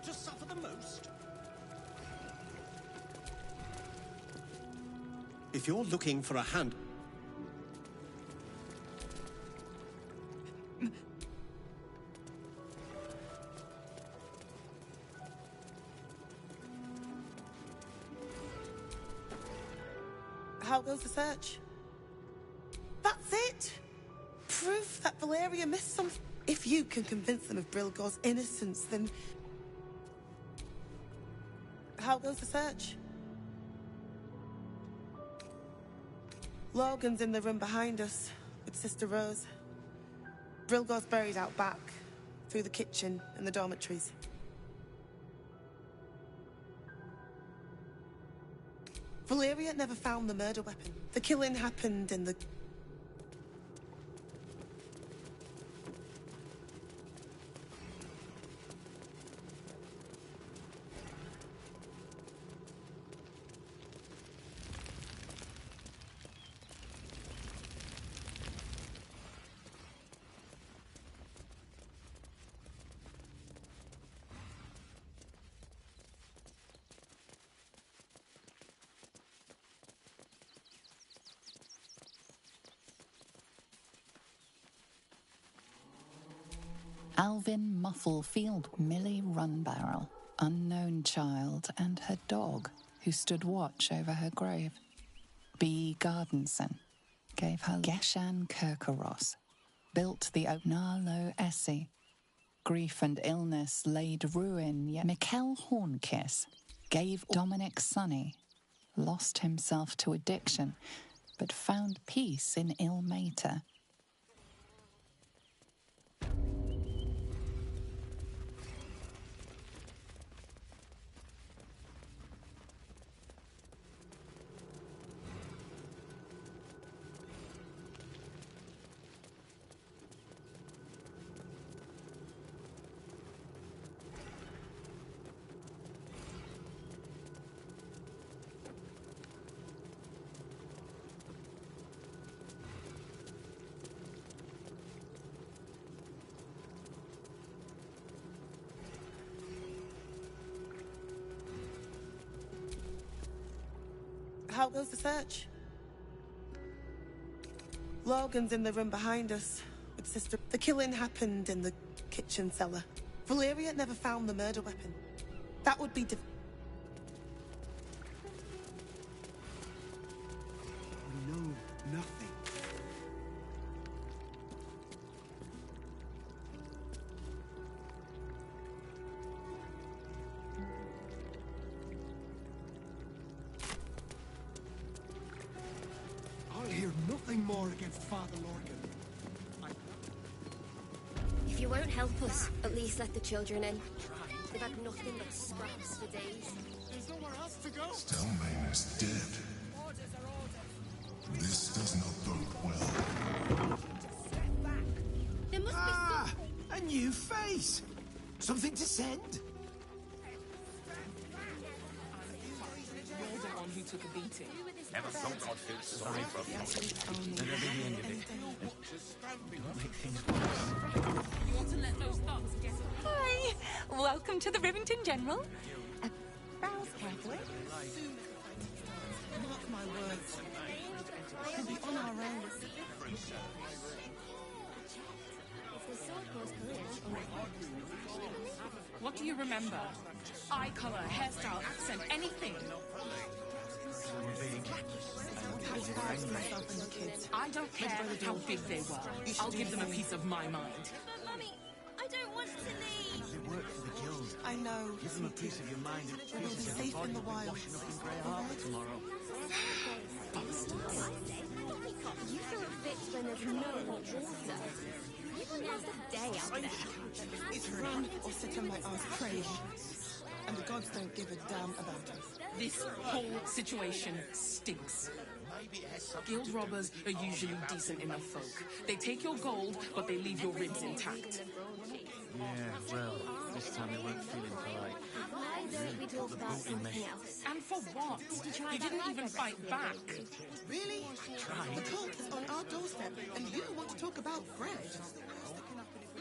To suffer the most? If you're looking for a hand... How goes the search? That's it! Proof that Valeria missed something. If you can convince them of Brilgor's innocence, then... How goes the search? Logan's in the room behind us with Sister Rose. Brilgor's buried out back, through the kitchen and the dormitories. Valeria never found the murder weapon. The killing happened in the... Alvin Muffle Field, Millie Runbarrel, unknown child, and her dog, who stood watch over her grave. B. Gardenson gave her Geshan Kirkaros, built the Ognarlo Essie. Grief and illness laid ruin, yet Mikkel Hornkiss gave Dominic Sonny, lost himself to addiction, but found peace in Ilmater. How goes the search? Logan's in the room behind us with Sister... The killing happened in the kitchen cellar. Valeria never found the murder weapon. That would be... We know nothing. I'll hear nothing more against Father Lorcan. If you won't help us, at least let the children in. They've had nothing but scraps for days. Stelmane is dead. This does not bode well. There must be something. A new face! Something to send? You're the one who took a beating. Never thought I'd feel sorry for you. Then that'll be the end of it. Don't make things worse. You want to let those thugs get away? Hi! Welcome to the Rivington General. Browse carefully. Mark my words. We'll be on our own. What do you remember? Eye color, hairstyle, accent, anything. I don't care how big they were. I'll give them a piece of my mind. But, Mummy, I don't want to leave. It worked for the guild. I know. Give them a piece of your mind and We'll be safe in the wild. washing up in Grey Harbour tomorrow. You throw a fit when there's no hot water. You wouldn't last a day out there. It's run or sit on my ass praying. And the gods don't give a damn about us. This whole situation stinks. Guild robbers are usually decent enough folk. They take your gold, but they leave your ribs intact. Yeah, well, this time they weren't feeling polite. Why don't we talk about something else? And for what? You didn't even fight back. Really? The cult is on our doorstep, and you want to talk about Fred?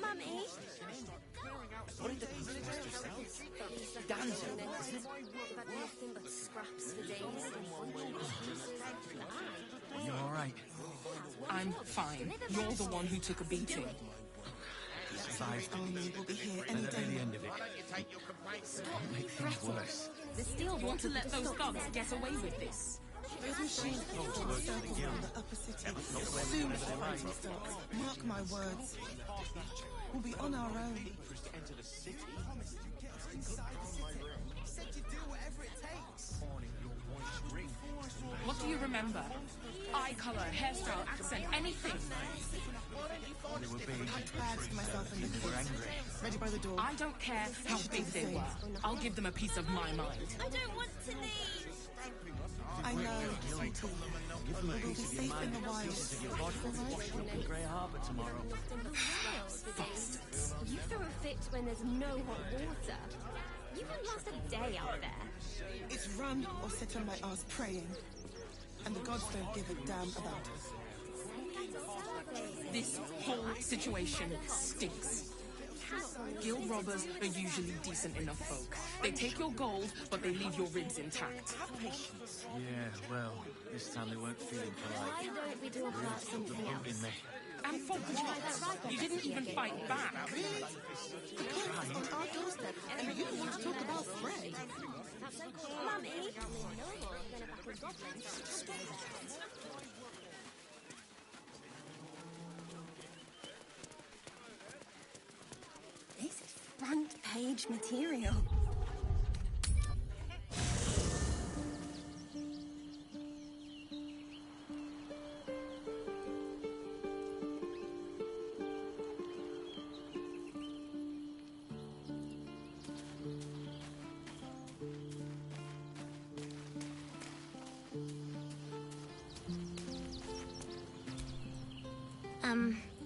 Mummy? Danzo, But nothing but scraps for days. you alright? I'm fine. You're the one who took a beating. Survived. Army will be here any That'll be the day. end of it. Don't make things worse. The steel You want to let those thugs get away with this? Those machines will form a circle around the upper city. Soon as the fighting starts, mark my words. We'll be on our own. What do you remember? Eye color, hairstyle, accent, anything. They were big. I bagged myself in the They were kids. angry. Ready by the door. I don't care how big they were. I'll give them a piece of my mind. I don't want to leave. I know, sweetie. Give them a We'll be piece of your safe in mind the and wild. pieces of your body washing up in Grey Harbour tomorrow. Bastards. You throw a fit when there's no hot water. You wouldn't last a day out there. It's run or sit on my ass praying. And the gods don't give a damn about us. This whole situation stinks. Guild robbers are usually decent enough folk. They take your gold, but they leave your ribs intact. Yeah, well, this time they weren't feeling polite. Why don't we talk about something else? Me. And for what? You didn't even fight back. The cult is on our doorstep, and you want to talk about Fred? Mummy? This is front page material.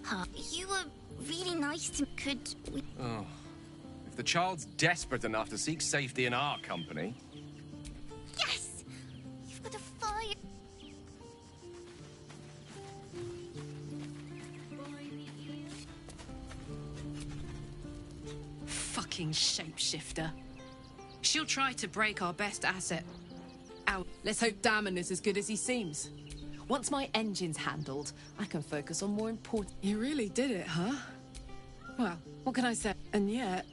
Huh. You were really nice to me. Could we... Oh. If the child's desperate enough to seek safety in our company... Yes! You've got a fire. Fucking shapeshifter. She'll try to break our best asset. Out. Let's hope Damon is as good as he seems. Once my engine's handled, I can focus on more important... You really did it, huh? Well, what can I say? And yet...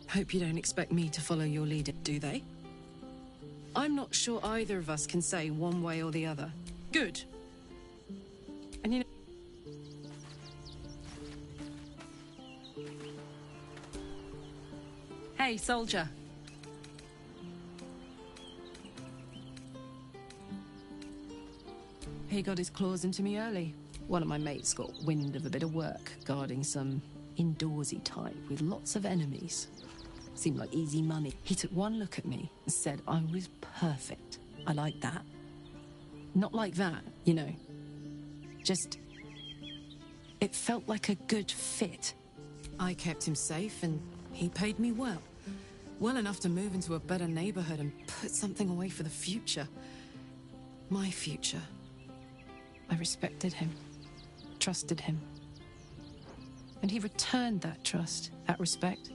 Hope you don't expect me to follow your leader, do they? I'm not sure either of us can say one way or the other. Good. And you know... Hey, soldier. He got his claws into me early. One of my mates got wind of a bit of work guarding some indoorsy type with lots of enemies. Seemed like easy money. He took one look at me and said I was perfect. I like that. Not like that, you know. Just... it felt like a good fit. I kept him safe and he paid me well. Well enough to move into a better neighborhood and put something away for the future. My future. I respected him, trusted him. And he returned that trust, that respect.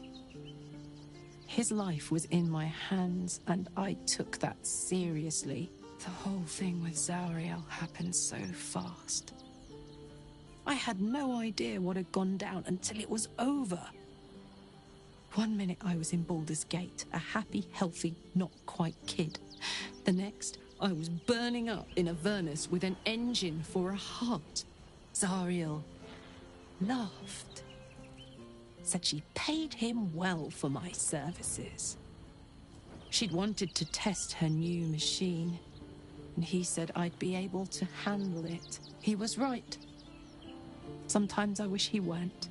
His life was in my hands, and I took that seriously. The whole thing with Zariel happened so fast. I had no idea what had gone down until it was over. One minute I was in Baldur's Gate, a happy, healthy, not quite kid. The next, I was burning up in Avernus with an engine for a heart. Zariel laughed. Said she paid him well for my services. She'd wanted to test her new machine, and he said I'd be able to handle it. He was right. Sometimes I wish he weren't.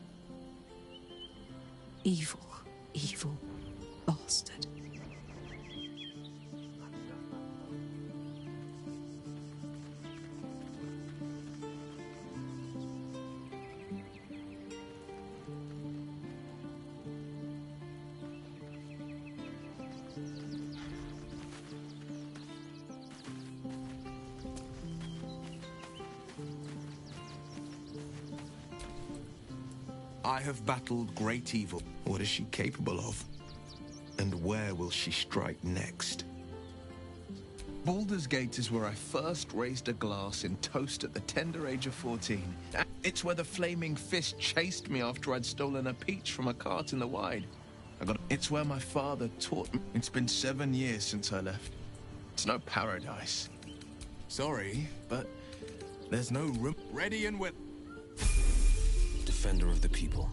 Evil, evil bastard. I have battled great evil. What is she capable of? And where will she strike next? Baldur's Gate is where I first raised a glass in toast at the tender age of 14. It's where the flaming fist chased me after I'd stolen a peach from a cart in the wide. It's where my father taught me. It's been 7 years since I left. It's no paradise. Sorry, but there's no room. Ready and willing. Defender of the people.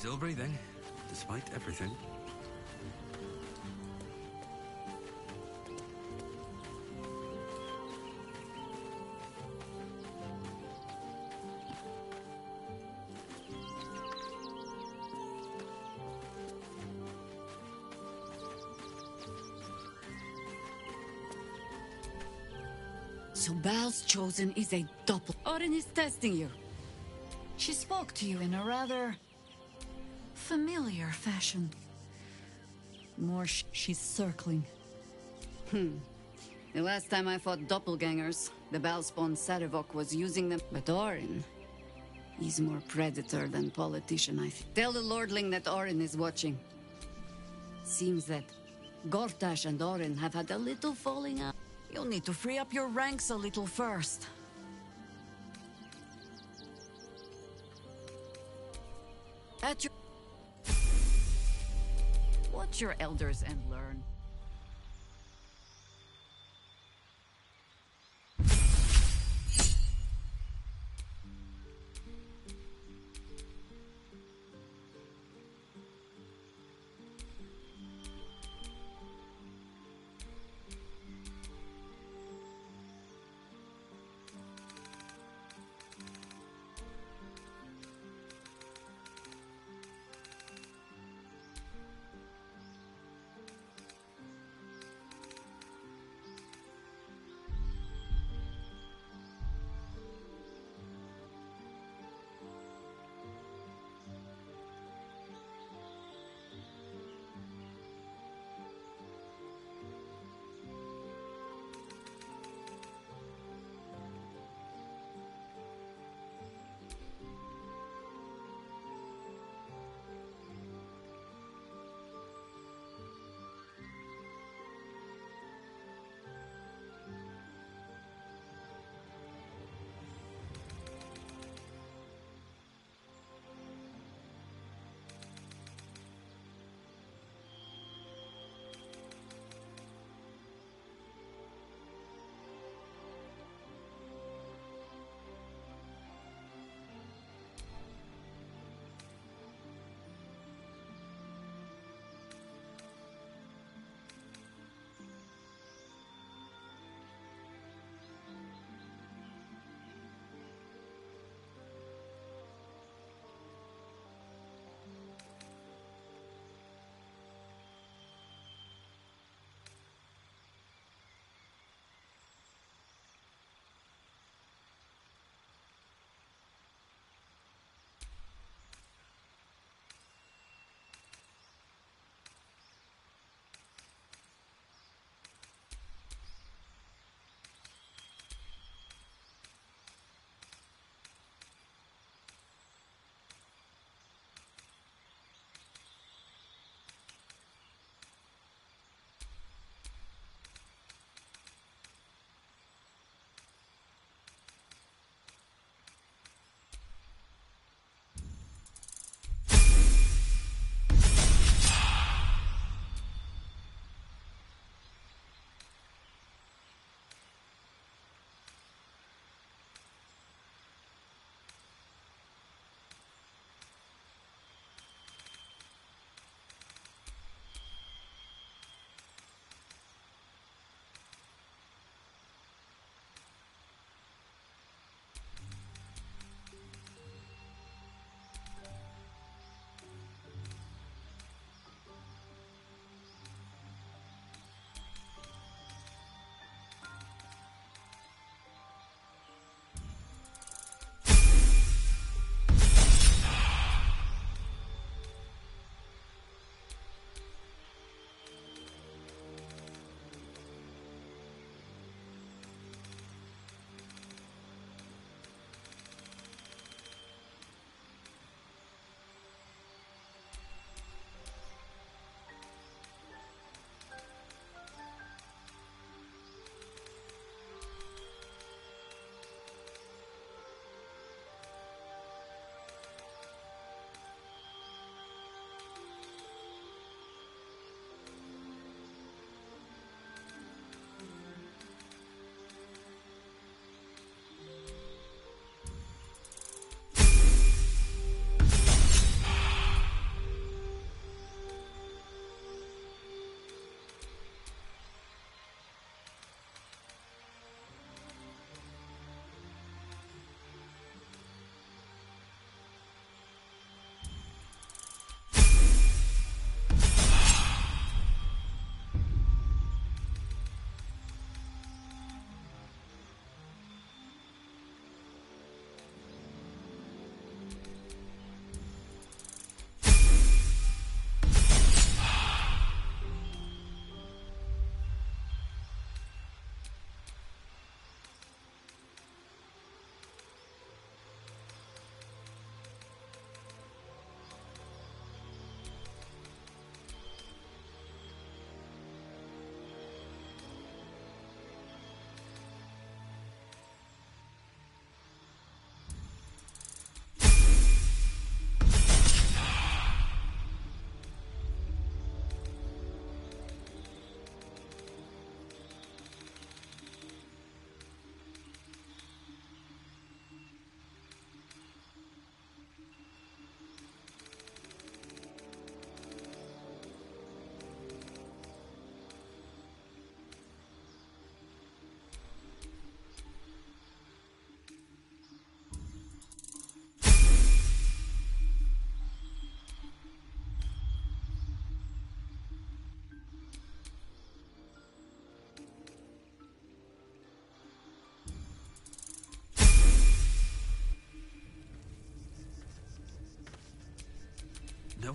Still breathing, despite everything. So Bal's chosen is a doppel. Orin is testing you. She spoke to you in a rather familiar fashion. She's circling. The last time I fought doppelgangers, the Balspawn Sarevok was using them. But Orin, he's more predator than politician, I think. Tell the Lordling that Orin is watching. Seems that Gortash and Orin have had a little falling out. You'll need to free up your ranks a little first. At your... Watch your elders and learn.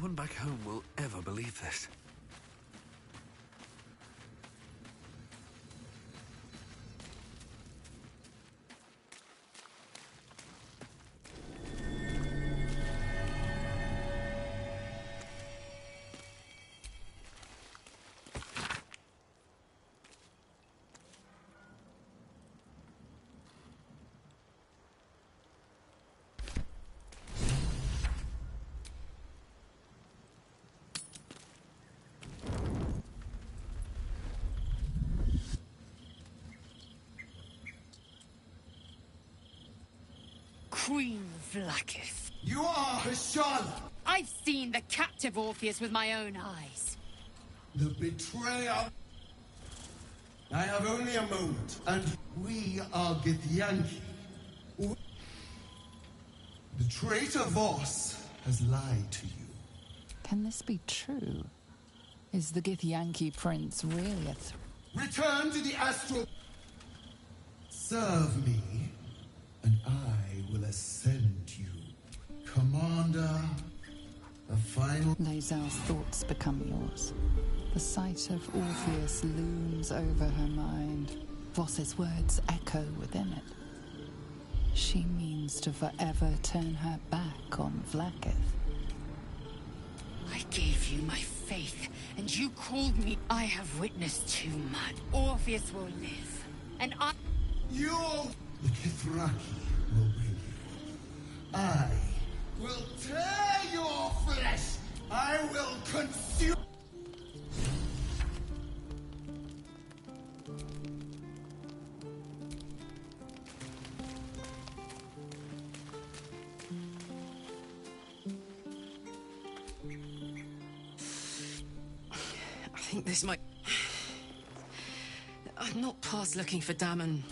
one back home will ever believe this. Queen Vlaakith. You are Hishal! I've seen the captive Orpheus with my own eyes. The betrayer. I have only a moment, and we are Githyanki. The traitor Voss has lied to you. Can this be true? Is the Githyanki prince really a Return to the astral. Serve me, and I will ascend you. Commander, the final... Lae'zel's thoughts become yours. The sight of Orpheus looms over her mind. Voss's words echo within it. She means to forever turn her back on Vlaakith. I gave you my faith, and you called me. I have witnessed too much. Orpheus will live, and I... You... The Kithraki will bring you. I will tear your flesh. I will consume... I think this might... I'm not past looking for Dammon,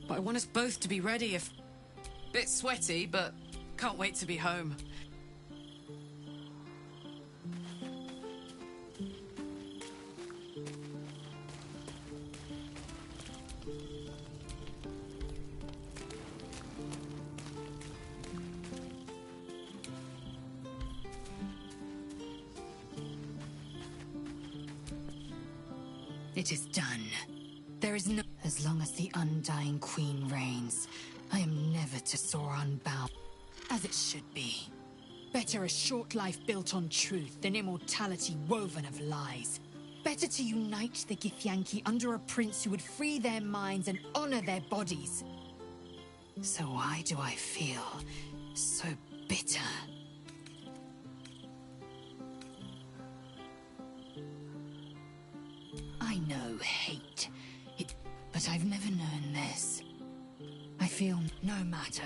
but I want us both to be ready if... Bit sweaty, but can't wait to be home. It is done. There is no... As long as the Undying Queen reigns, I am never to soar unbound. As it should be. Better a short life built on truth than immortality woven of lies. Better to unite the Githyanki under a prince who would free their minds and honor their bodies. So why do I feel so bitter? I know hate, but I've never known this. I feel no matter.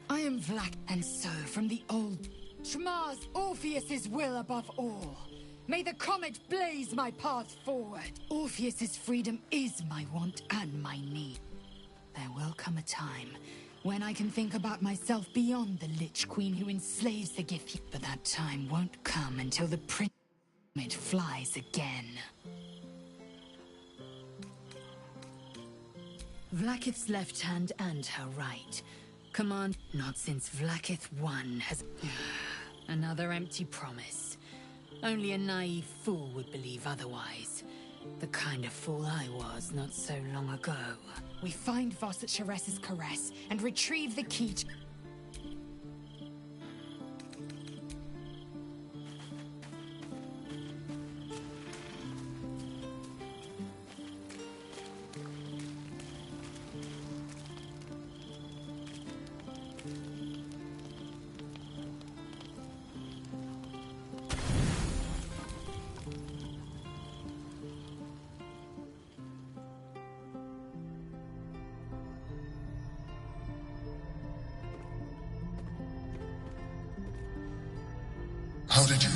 I am Vlaak, and so from the old... Shmar's Orpheus's will above all. May the comet blaze my path forward. Orpheus's freedom is my want and my need. There will come a time when I can think about myself beyond the Lich Queen who enslaves the Githyanki. But that time won't come until the prince flies again. Vlaakith's left hand and her right. Command, not since Vlaakith I has... Another empty promise. Only a naive fool would believe otherwise. The kind of fool I was not so long ago. We find Voss at Sharess's Caress and retrieve the key to... How did you?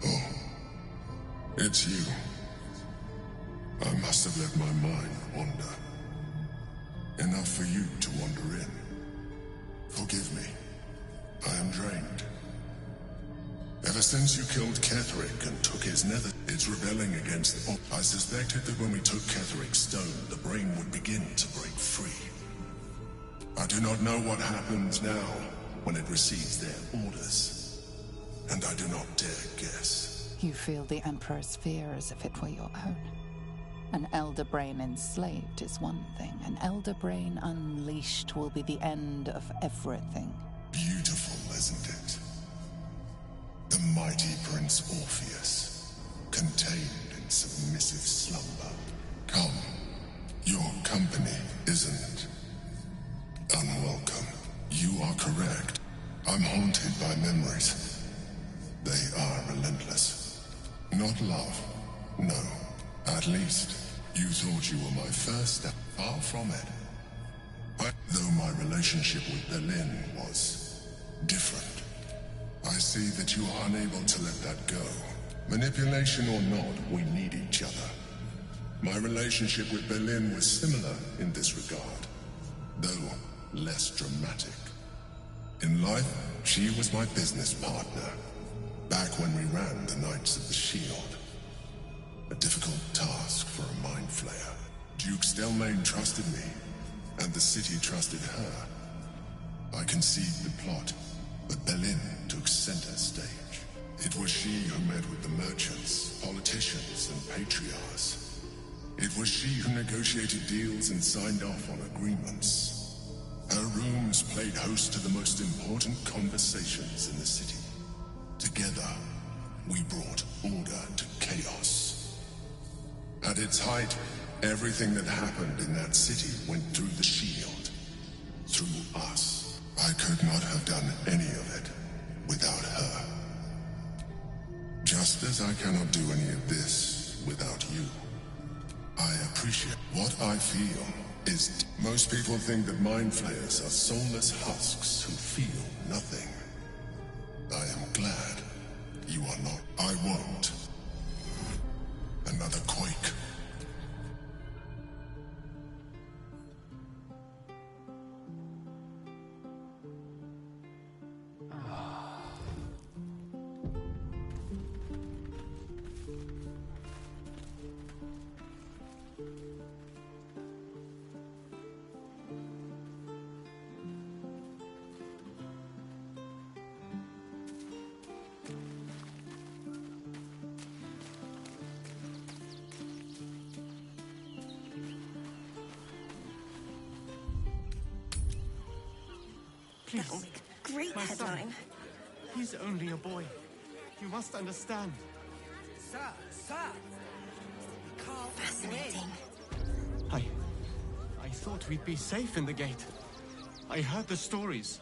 Oh, it's you. I must have let my mind wander. Enough for you to wander in. Forgive me. I am drained. Ever since you killed Ketheric and took his nether, it's rebelling against... I suspected that when we took Ketheric's stone, the brain would begin to break free. I do not know what happens now when it receives their orders. and I do not dare guess. You feel the Emperor's fear as if it were your own. An Elder Brain enslaved is one thing. An Elder Brain unleashed will be the end of everything. Beautiful, isn't it? The mighty Prince Orpheus, contained in submissive slumber. Come, your company isn't unwelcome. You are correct. I'm haunted by memories. They are relentless. Not love, no. At least, you thought you were my first step. Far from it. Though my relationship with Berlin was different. I see that you are unable to let that go. Manipulation or not, we need each other. My relationship with Berlin was similar in this regard, though less dramatic. In life, she was my business partner, back when we ran the Knights of the Shield. A difficult task for a mind flayer. Duke Stelmane trusted me, and the city trusted her. I conceived the plot, but Berlin took center stage. It was she who met with the merchants, politicians, and patriarchs. It was she who negotiated deals and signed off on agreements. Her rooms played host to the most important conversations in the city. Together, we brought order to chaos. At its height, everything that happened in that city went through the shield. Through us. I could not have done any of it without her. Just as I cannot do any of this without you. I appreciate what I feel is... Most people think that mind flayers are soulless husks who feel nothing. I am glad you are not. I won't. Another quake. Please. Great My headline. son. He's only a boy. You must understand. Sir, sir! We can't Fascinating. I thought we'd be safe in the gate. I heard the stories.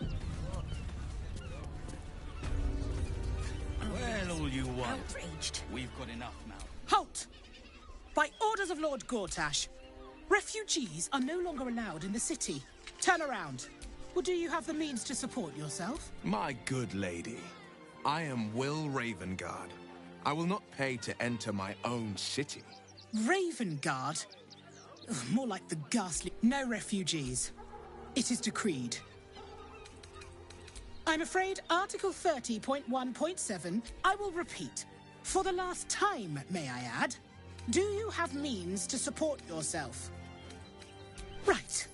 Well, all you want. Outraged. We've got enough now. Halt! By orders of Lord Gortash, refugees are no longer allowed in the city. Turn around. Or do you have the means to support yourself? My good lady, I am Will Ravengard. I will not pay to enter my own city. Ravengard? Ugh, more like the ghastly... No refugees. It is decreed. I'm afraid Article 30.1.7, I will repeat. For the last time, may I add. Do you have means to support yourself? Right.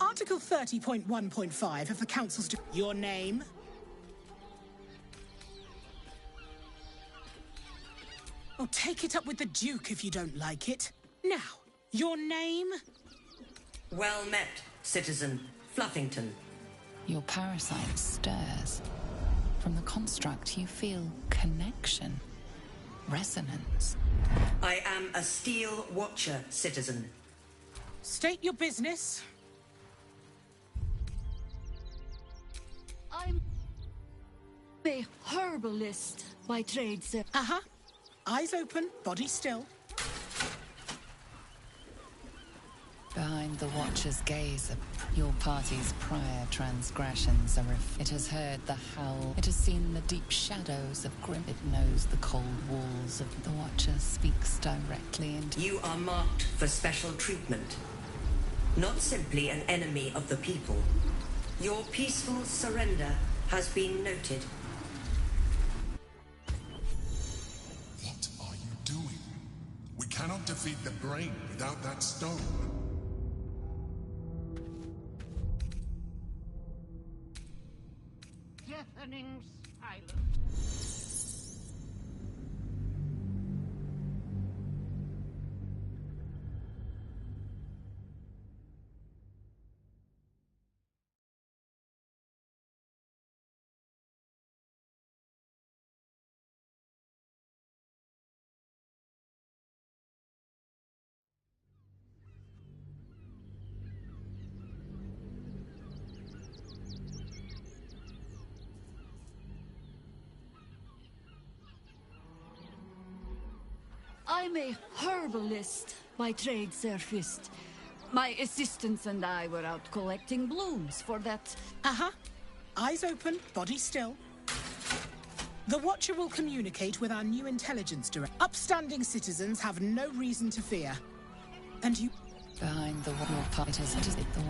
Article 30.1.5 of the Council's... Your name? Oh, take it up with the Duke if you don't like it. Now, your name? Well met, citizen Fluffington. Your parasite stirs. From the construct, you feel connection, resonance. I am a Steel Watcher, citizen. State your business. I'm a herbalist by trade, sir. Uh-huh. Eyes open, body still. Behind the Watcher's gaze, your party's prior transgressions are it has heard the howl. It has seen the deep shadows of grim. It knows the cold walls of the Watcher speaks directly into... You are marked for special treatment. Not simply an enemy of the people. Your peaceful surrender has been noted. What are you doing? We cannot defeat the brain without that stone. Deafening silence. I'm a herbalist by trade, Sir Fist. My assistants and I were out collecting blooms for that. Eyes open, body still. The Watcher will communicate with our new intelligence director. Upstanding citizens have no reason to fear. And you... Behind the wall fighters,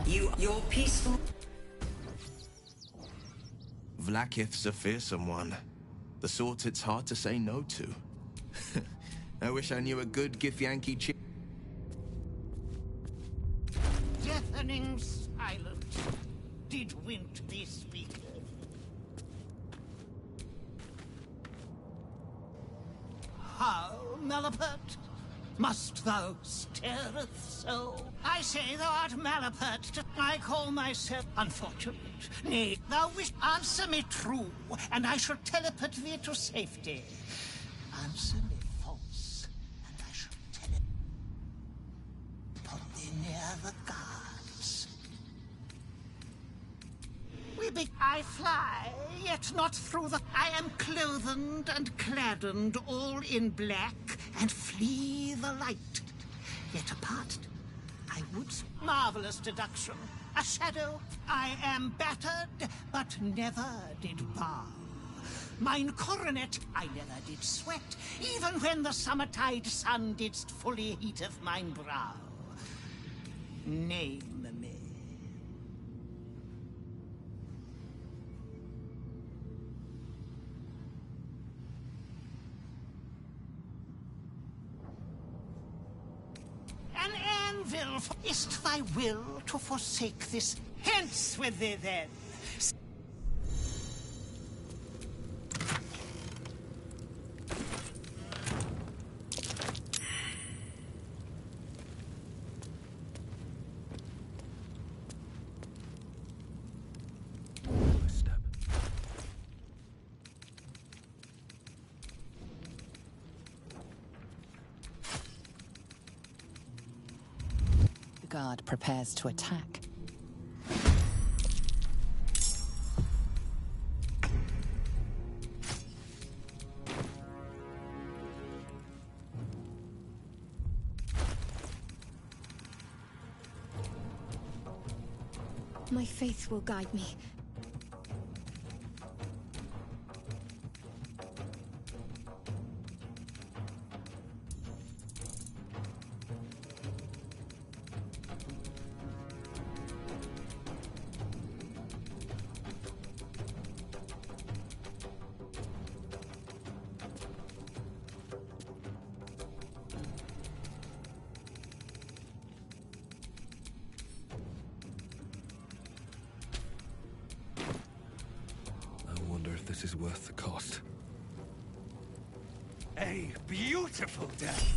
You're peaceful. Vlaakith's a fearsome one. The sort it's hard to say no to. I wish I knew a good Githyanki chick. Deafening silence. Did Wint be speaking? How, Malapert? Must thou stareth so? I say thou art Malapert. I call myself unfortunate. Nay, thou wish answer me true, and I shall teleport thee to safety. Answer me false, and I shall teleport thee near the guards. I fly, yet not through the... I am clothed and claddened all in black, and flee the light. Yet apart, I would... Marvelous deduction. A shadow. I am battered, but never did bow. Mine coronet I never did sweat, even when the summertide sun didst fully heateth mine brow. Name me. An anvil, is't thy will to forsake this? Hence with thee then. The guard prepares to attack. My faith will guide me. This is worth the cost. A beautiful death.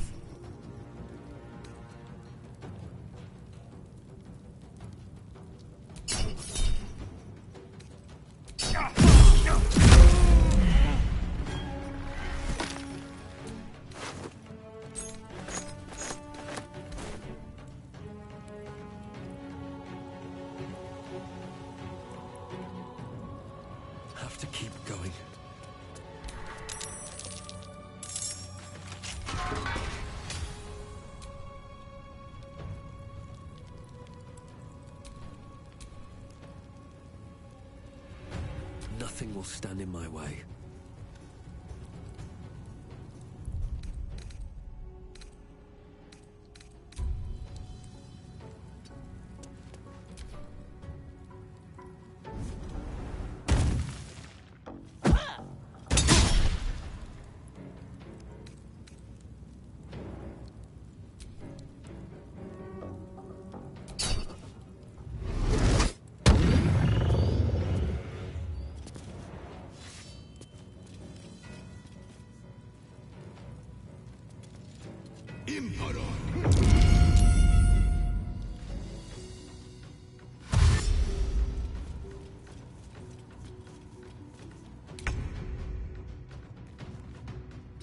Have to keep going. Nothing will stand in my way.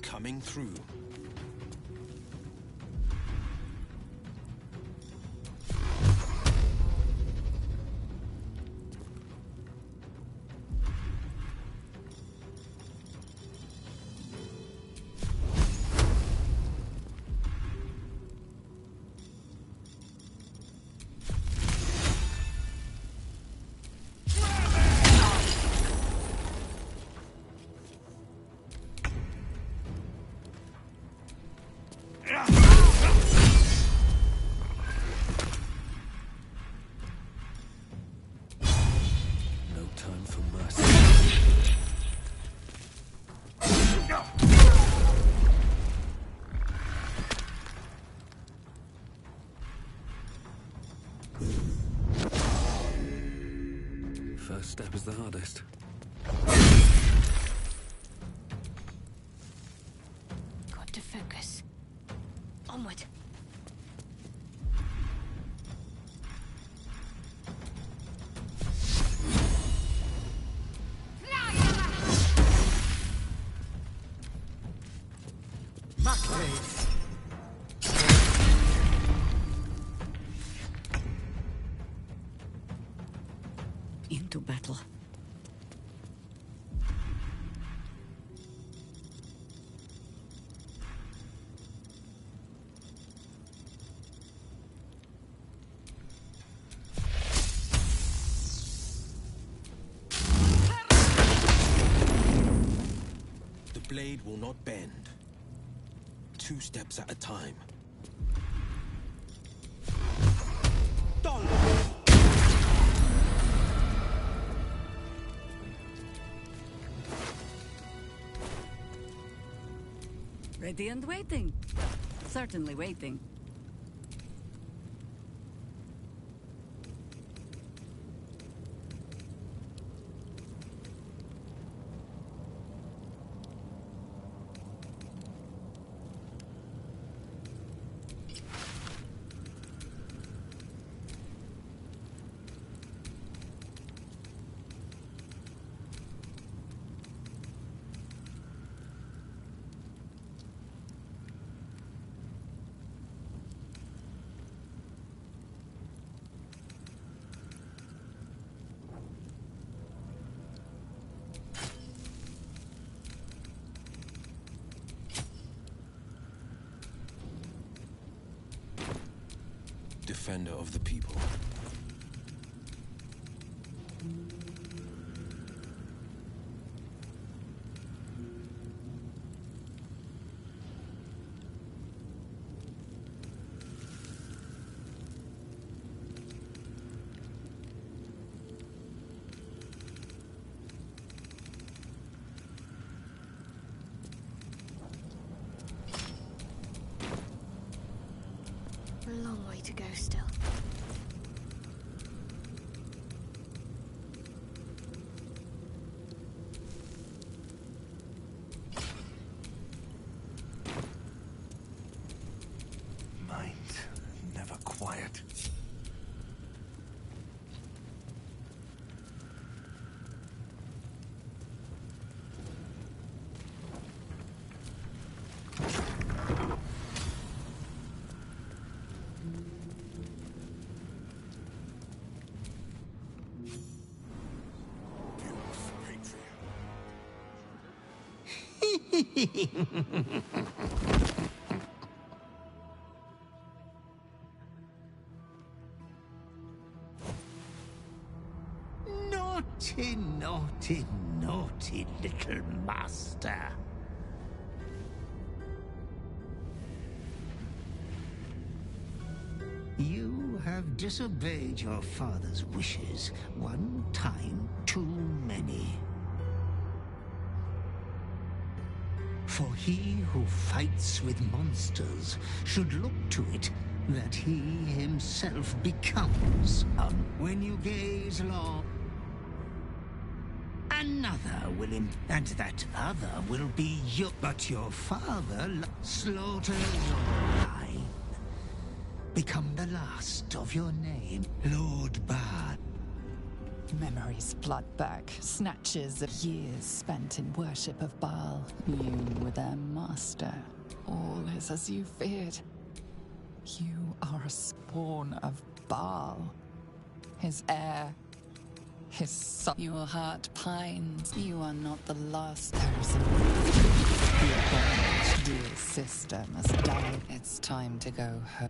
Coming through. first step is the hardest. Got to focus. Onward. Into battle. The blade will not bend. 2 steps at a time. Ready and waiting. Certainly waiting. Defender of the people. A long way to go still. Mind never quiet. Naughty, naughty, naughty little master. You have disobeyed your father's wishes one time too many. For he who fights with monsters should look to it that he himself becomes. When you gaze long, another will and that other will be you. But your father slaughtered your line. Become the last of your name, Lord Bard. Memories flood back, snatches of years spent in worship of Baal. You were their master. All is as you feared. You are a spawn of Baal. His heir. His son. Your heart pines. You are not the last. There is a your bond's dear sister must die. It's time to go home.